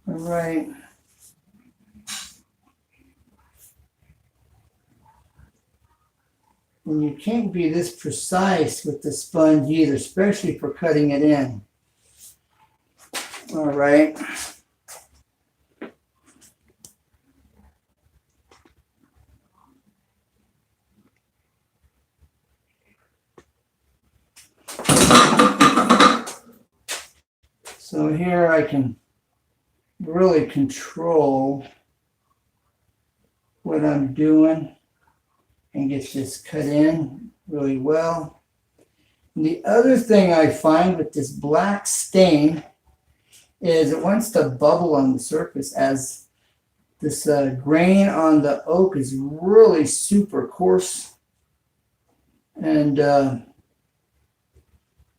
All right. And you can't be this precise with the sponge either, especially for cutting it in. All right. So here I can really control what I'm doing and get this cut in really well. And the other thing I find with this black stain is it wants to bubble on the surface as this grain on the oak is really super coarse. And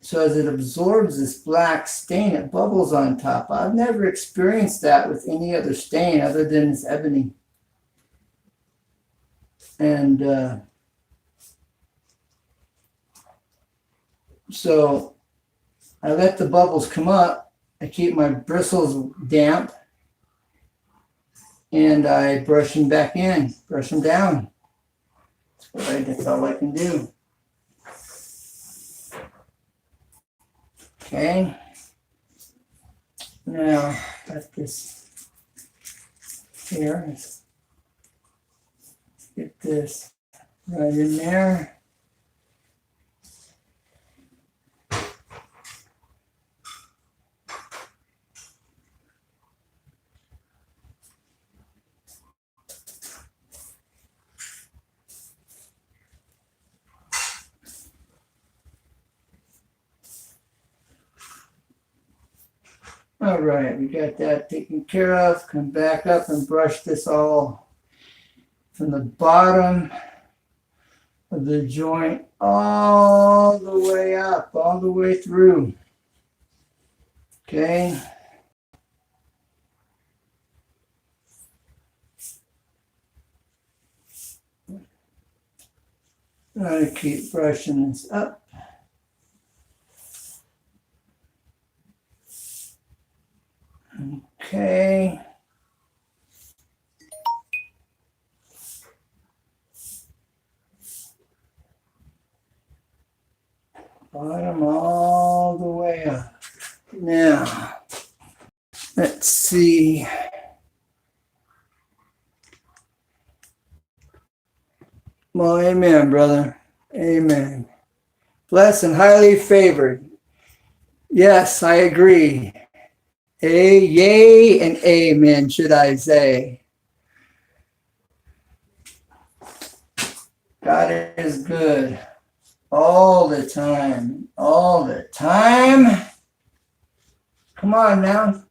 so as it absorbs this black stain, it bubbles on top. I've never experienced that with any other stain other than this ebony. And so I let the bubbles come up. I keep my bristles damp. and I brush them back in, brush them down. That's all I can do. Okay. Now, got this here. Let's get this right in there. All right, we got that taken care of. Come back up and brush this all from the bottom of the joint all the way up, all the way through. Okay. I'm going to keep brushing this up. Okay. Bottom all the way up. Now, let's see. Well, amen, brother. Amen. Blessed and highly favored. Yes, I agree. Yea and amen, should I say. God is good all the time. All the time. Come on now.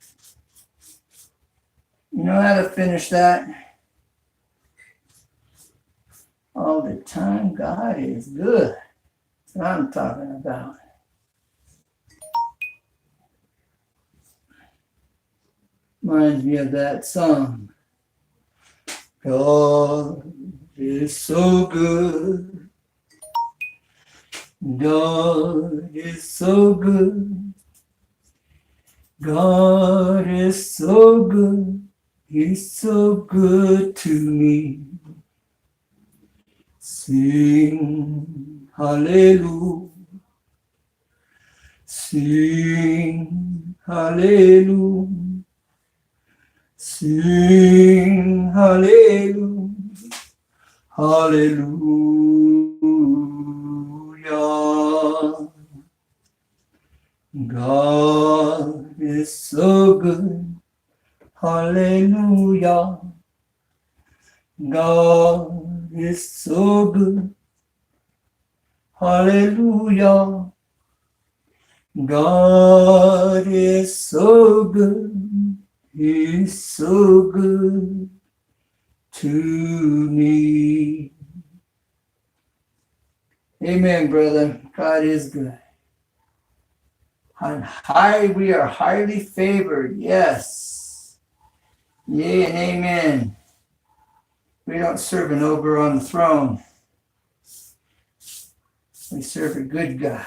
You know how to finish that? All the time, God is good. That's what I'm talking about. Reminds me of that song. God is so good. God is so good. God is so good. He's so good to me. Sing hallelujah. Sing hallelujah. Sing hallelujah. Hallelujah. God is so good. Hallelujah. God is so good. Hallelujah. God is so good. He's so good to me. Amen, brother. God is good. On high, we are highly favored. Yes. Yea and amen. We don't serve an ogre on the throne. We serve a good God.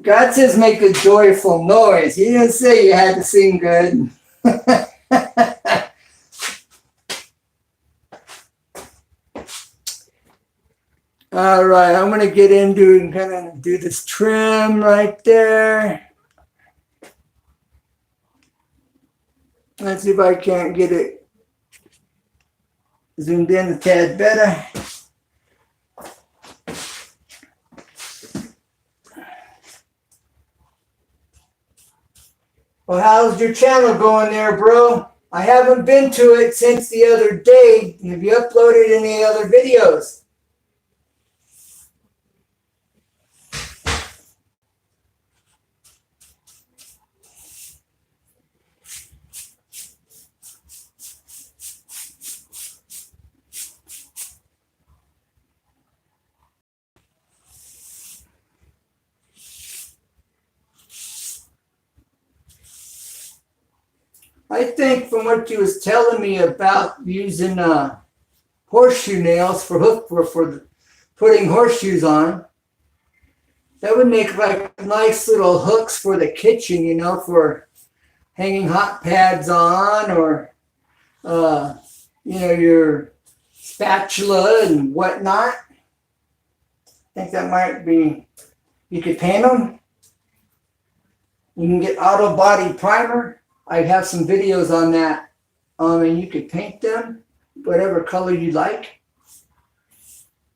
God says make a joyful noise. He didn't say you had to sing good. All right, I'm going to get into and kind of do this trim right there. Let's see if I can't get it zoomed in a tad better. Well, how's your channel going there, bro? I haven't been to it since the other day. Have you uploaded any other videos? I think from what you was telling me about using horseshoe nails for putting horseshoes on, that would make like nice little hooks for the kitchen, you know, for hanging hot pads on, or you know, your spatula and whatnot. I think that might be, you could paint them. You can get auto body primer. I have some videos on that. And you could paint them whatever color you like.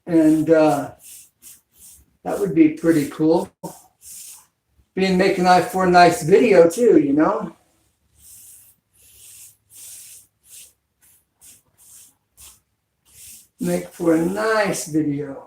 And that would be pretty cool. Making that for a nice video too, you know. Make for a nice video.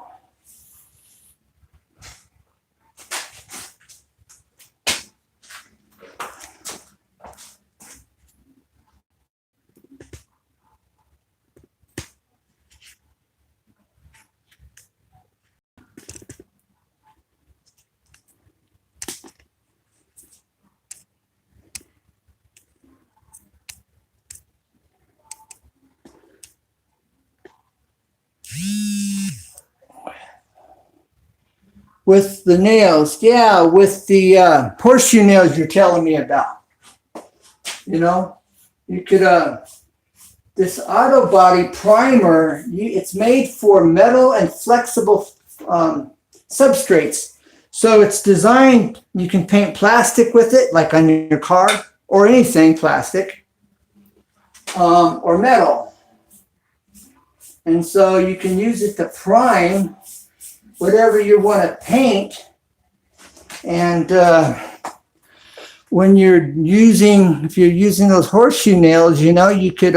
With the nails, yeah, with the horseshoe nails you're telling me about. You know, you could, this auto body primer, it's made for metal and flexible substrates. So it's designed, you can paint plastic with it, like on your car, or anything plastic, or metal. And so you can use it to prime whatever you want to paint. And when if you're using those horseshoe nails, you know, you could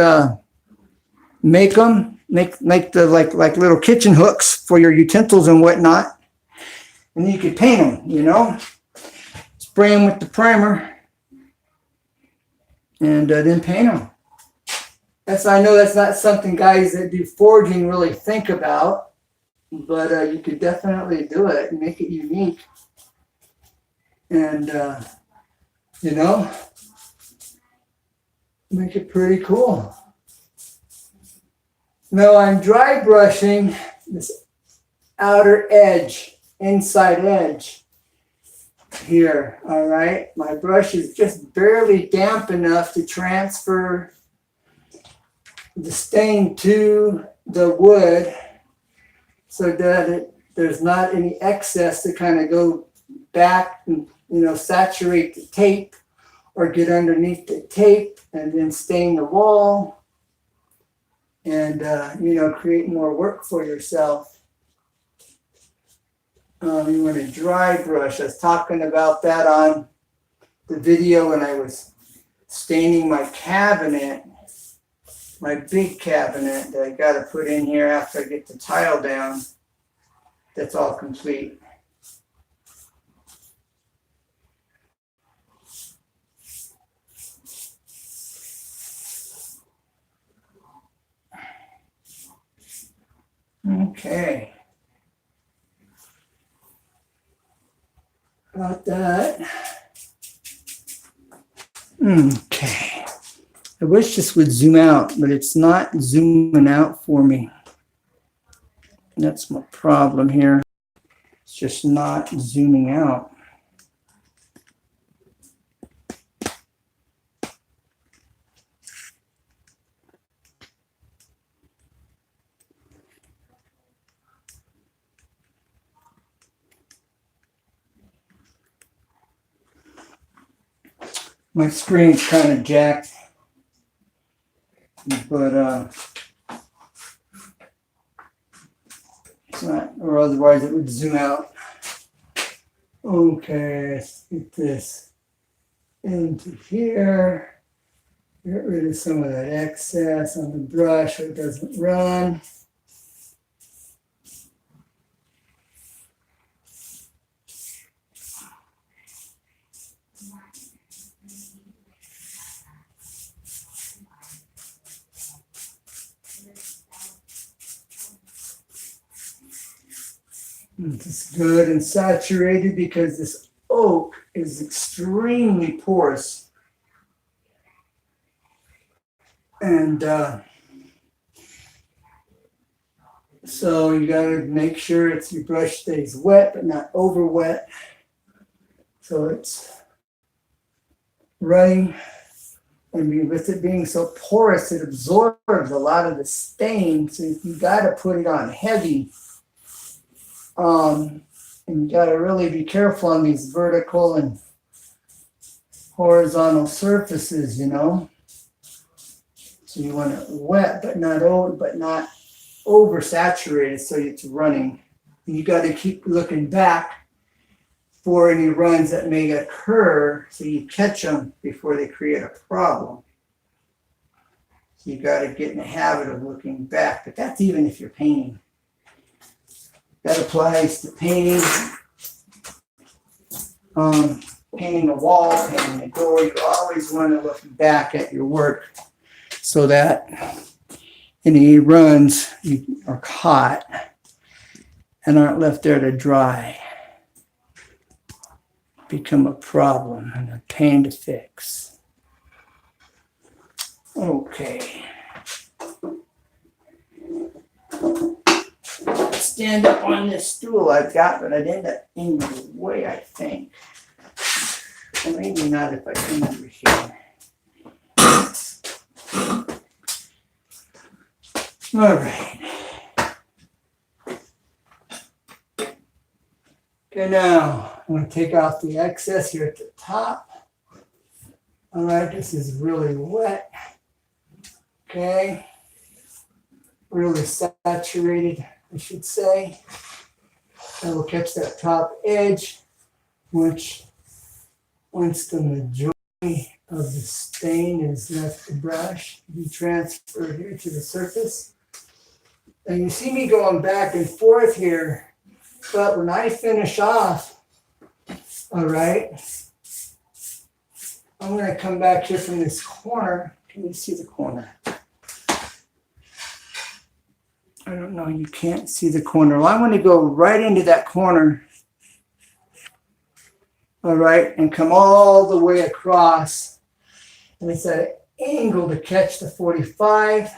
make the like little kitchen hooks for your utensils and whatnot. And you could paint them, you know, spray them with the primer and then paint them. I know that's not something guys that do forging really think about. But you could definitely do it and make it unique. And, you know, make it pretty cool. Now I'm dry brushing this outer edge, inside edge here, all right? My brush is just barely damp enough to transfer the stain to the wood, so that there's not any excess to kind of go back and, you know, saturate the tape or get underneath the tape and then stain the wall and, you know, create more work for yourself. You want a dry brush. I was talking about that on the video when I was staining my cabinet, my big cabinet that I got to put in here after I get the tile down. That's all complete. Okay. About that. Okay. I wish this would zoom out, but it's not zooming out for me. That's my problem here. It's just not zooming out. My screen's kind of jacked, but it's not, or otherwise it would zoom out. Okay, let's get this into here. Get rid of some of that excess on the brush so it doesn't run. It's good and saturated because this oak is extremely porous. And so you got to make sure your brush stays wet, but not over wet. So it's running, and with it being so porous, it absorbs a lot of the stain. So you got to put it on heavy. And you got to really be careful on these vertical and horizontal surfaces, you know. So you want it wet, but not oversaturated, so it's running. And you got to keep looking back for any runs that may occur, so you catch them before they create a problem. So you got to get in the habit of looking back, but that's even if you're painting. That applies to painting, painting a wall, painting a door. You always want to look back at your work so that any runs are caught and aren't left there to dry. Become a problem and a pain to fix. Okay. Stand up on this stool I've got, but I'd end up in the way, I think. Well, maybe not if I come over here. All right. Okay, now I'm going to take out the excess here at the top. All right, this is really wet. Okay. Really saturated, I should say. That will catch that top edge, which once the majority of the stain is left the brush, be transferred here to the surface. And you see me going back and forth here, but when I finish off, all right, I'm going to come back here from this corner. Can you see the corner? I don't know, you can't see the corner. Well, I'm going to go right into that corner, all right, and come all the way across. And it's at an angle to catch the 45.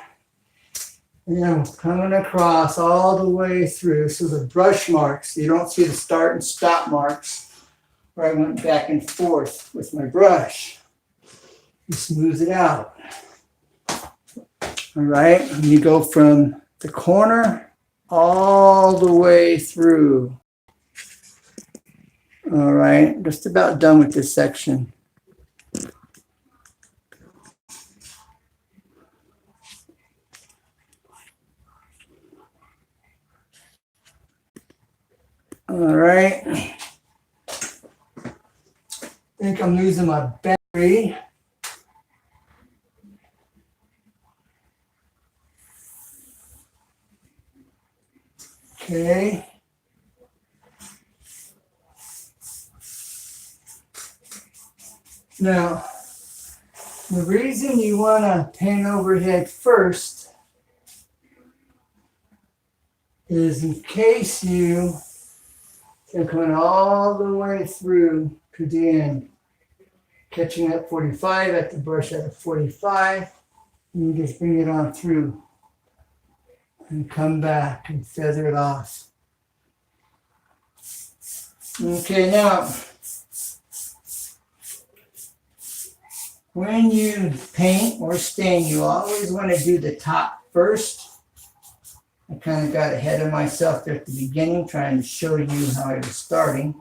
And I'm coming across all the way through. So the brush marks, you don't see the start and stop marks where I went back and forth with my brush. You smooth it out. All right, and you go from the corner all the way through. All right, just about done with this section. All right. I think I'm losing my battery. Okay. Now, the reason you want to paint overhead first is in case you are coming all the way through to the end, catching that 45 at the brush at a 45, and you just bring it on through and come back and feather it off. Okay, now, when you paint or stain, you always want to do the top first. I kind of got ahead of myself there at the beginning, trying to show you how I was starting.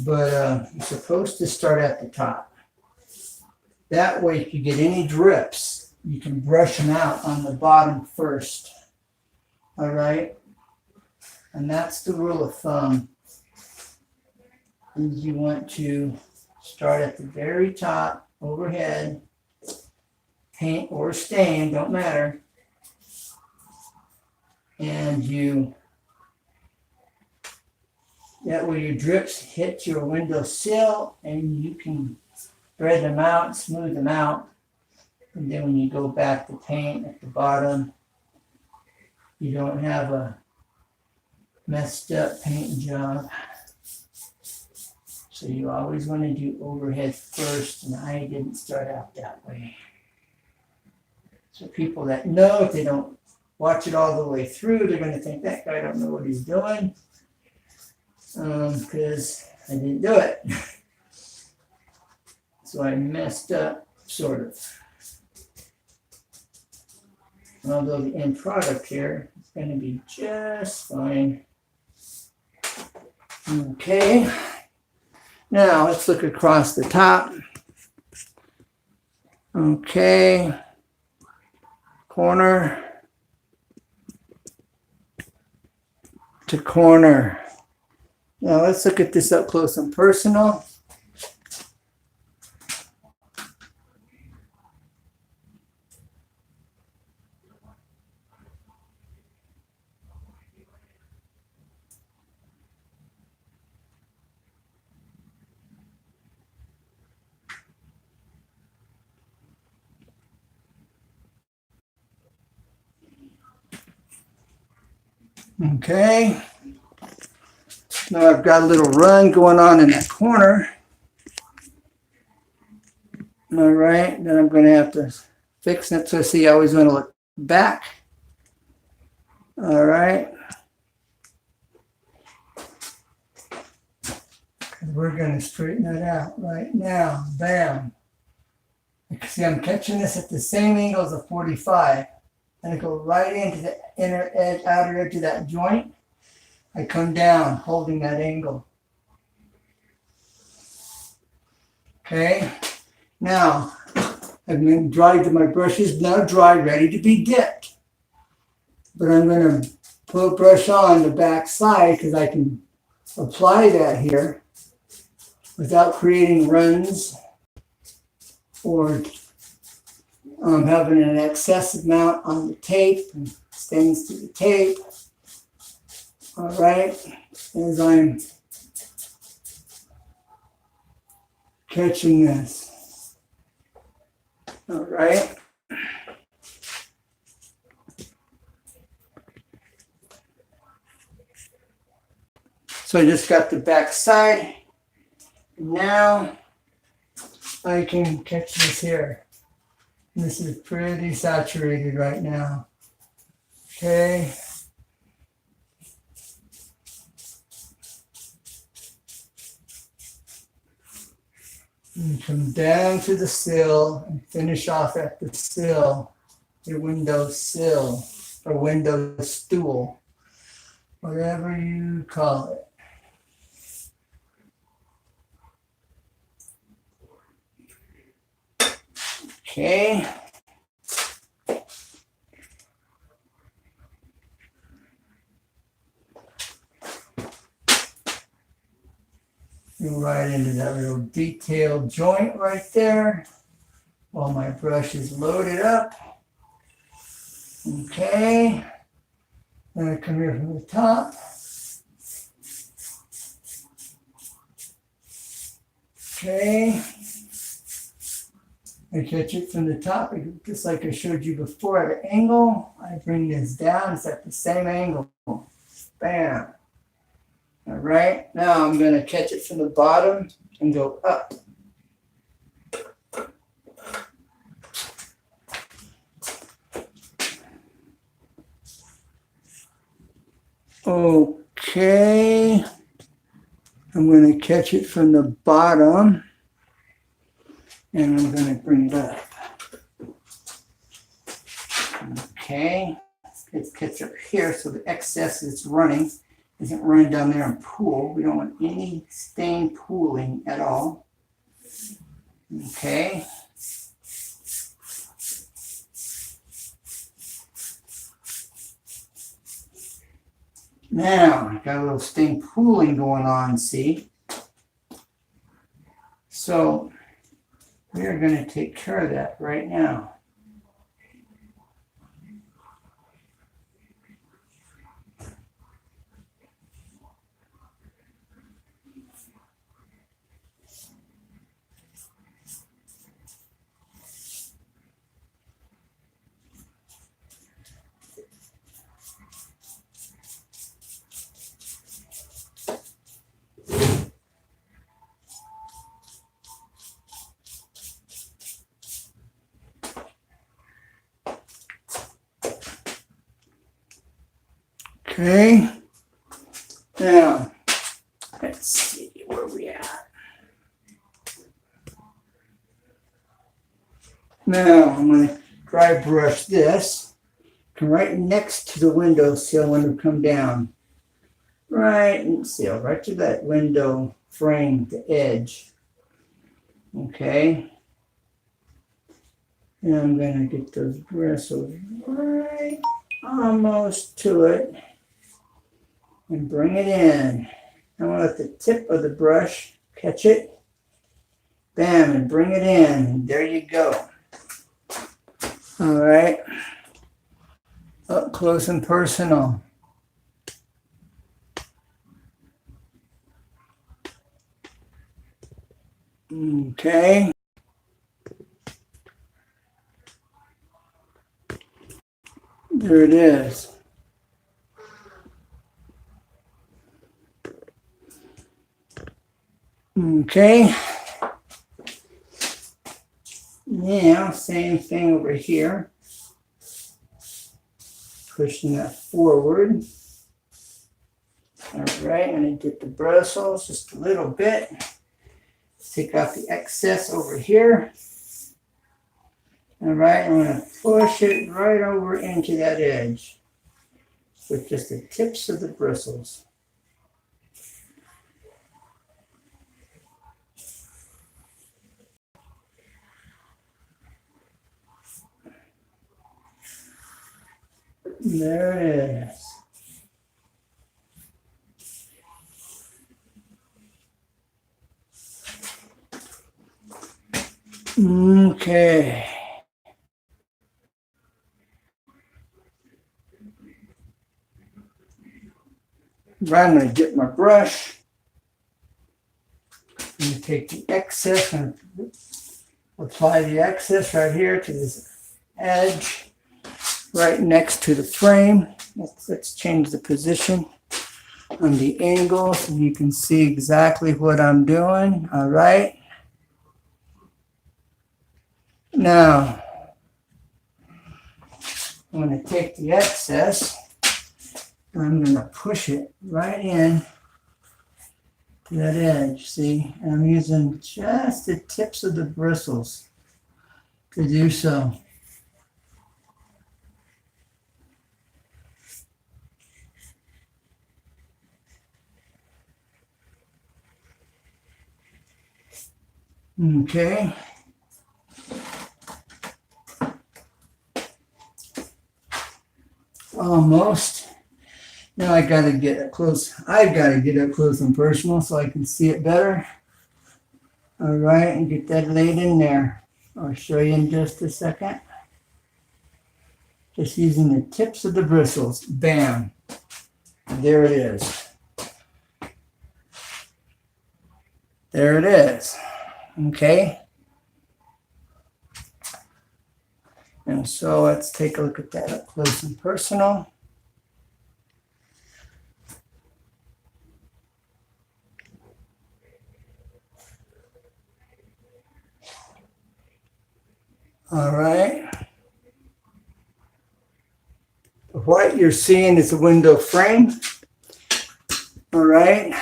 But you're supposed to start at the top. That way, if you get any drips, you can brush them out on the bottom first. All right? And that's the rule of thumb. Is you want to start at the very top, overhead, paint or stain, don't matter. And that way your drips hit your windowsill and you can spread them out, smooth them out. And then when you go back to paint at the bottom, you don't have a messed up paint job. So you always want to do overhead first, and I didn't start out that way. The people that know, if they don't watch it all the way through, they're going to think that guy don't know what he's doing, because I didn't do it. So I messed up, sort of. Although the end product here is going to be just fine. Okay. Now let's look across the top. Okay. Corner to corner. Now let's look at this up close and personal. Okay. Now I've got a little run going on in that corner. All right, then I'm going to have to fix it. So see, I always want to look back. All right. We're going to straighten it out right now. Bam. See, I'm catching this at the same angle as a 45. And I go right into the inner edge, outer edge of that joint. I come down, holding that angle. Okay. Now, I've been dried, my brush is now dry, ready to be dipped. But I'm going to put a brush on the back side because I can apply that here without creating runs or having an excessive amount on the tape and stains to the tape. All right, as I'm catching this. All right. So I just got the back side. Now I can catch this here. This is pretty saturated right now. Okay. And come down to the sill and finish off at the sill, your window sill or window stool, whatever you call it. Okay. Go right into that little detailed joint right there while my brush is loaded up. Okay. Then I come here from the top. Okay. I catch it from the top, just like I showed you before at an angle. I bring this down, it's at the same angle. Bam. All right, now I'm going to catch it from the bottom and go up. Okay. I'm going to catch it from the bottom and I'm going to bring it up. Okay. Let's catch up here so the excess that's running isn't running down there and pool. We don't want any stain pooling at all. Okay. Now, I've got a little stain pooling going on, see? So, we are going to take care of that right now. Okay. Now, let's see where we at. Now, I'm going to dry brush this. Come right next to the windowsill when we come down. Right and seal, right to that window frame, the edge. Okay. And I'm going to get those bristles right almost to it and bring it in. I want to let the tip of the brush catch it. Bam, and bring it in. And there you go. All right. Up close and personal. Okay. There it is. Okay. Now, same thing over here. Pushing that forward. All right, I'm going to get the bristles just a little bit. Take out the excess over here. All right, I'm going to push it right over into that edge with just the tips of the bristles. There it is. Okay. Right, I'm going to get my brush. I'm going to take the excess and apply the excess right here to this edge, right next to the frame. Let's change the position on the angle so you can see exactly what I'm doing. All right. Now, I'm going to take the excess and I'm going to push it right in to that edge. See, I'm using just the tips of the bristles to do so. Okay. Almost. Now I got to get up close. I've got to get up close and personal so I can see it better. All right, and get that laid in there. I'll show you in just a second. Just using the tips of the bristles. Bam. There it is. There it is. Okay. And so let's take a look at that up close and personal. All right. What you're seeing is the window frame. All right.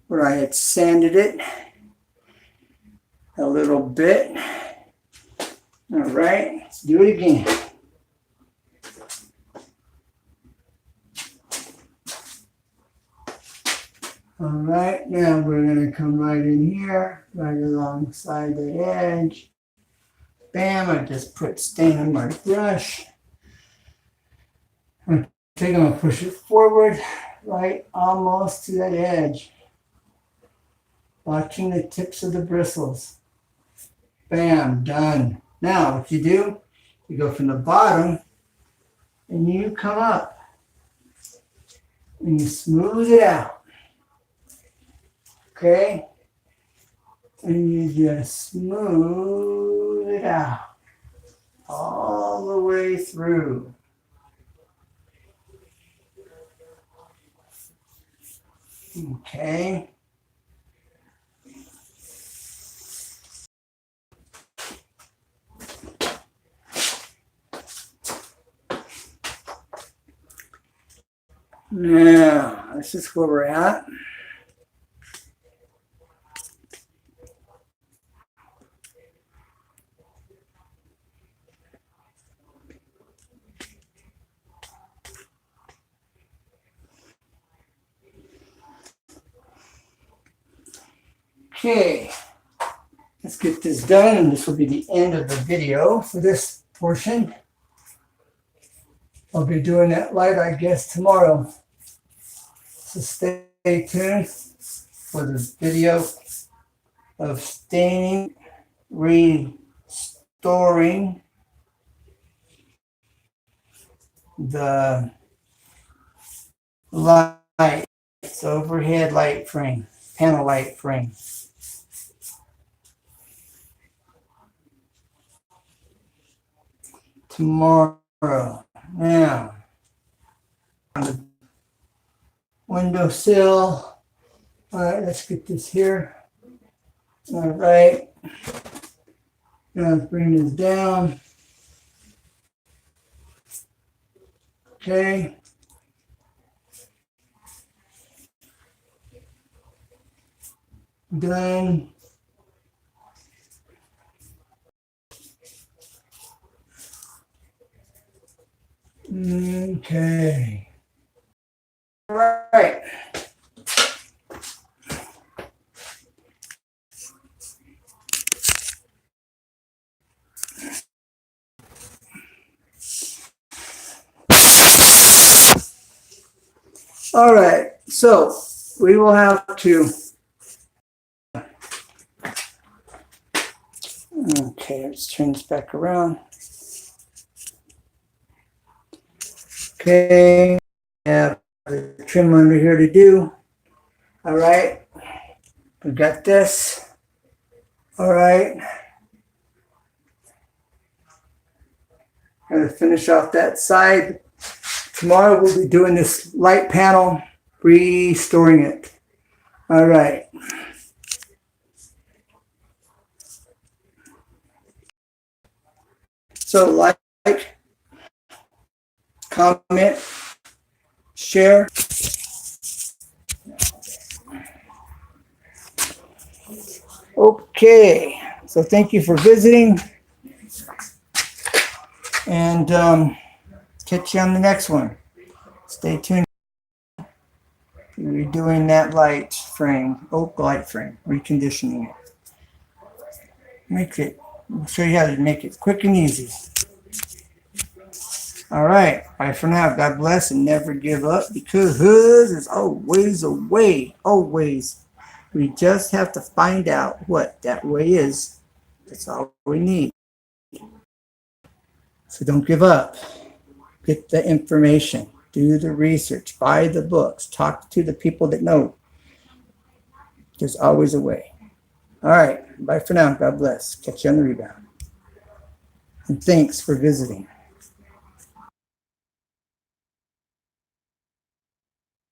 Where I had sanded it a little bit. All right. Let's do it again. All right. Now we're going to come right in here, right alongside the edge. Bam, I just put stain on my brush. I'm going to push it forward, right almost to that edge. Watching the tips of the bristles. Bam, done. Now what you do, you go from the bottom and you come up and you smooth it out. Okay? And you just smooth it out all the way through. Okay. Now, this is where we're at. Okay, let's get this done, and this will be the end of the video for this portion. I'll be doing that light, I guess, tomorrow. So stay tuned for the video of staining, restoring the light, overhead light frame, panel light frame. Tomorrow. Now, on the windowsill. All right, let's get this here. All right. Now let's bring this down. Okay. Done. Okay. All right. All right. So we will have to. Okay, let's turn this back around. Okay, have the trim under here to do. All right, we got this. All right, going to finish off that side. Tomorrow we'll be doing this light panel, restoring it. All right. So like, comment, share. Okay, so thank you for visiting, and catch you on the next one. Stay tuned. We're doing that light frame, oak light frame, reconditioning it. I'll show you how to make it quick and easy. All right, bye for now. God bless, and never give up, because there's always a way, always. We just have to find out what that way is. That's all we need. So don't give up. Get the information. Do the research. Buy the books. Talk to the people that know. There's always a way. All right, bye for now. God bless. Catch you on the rebound. And thanks for visiting.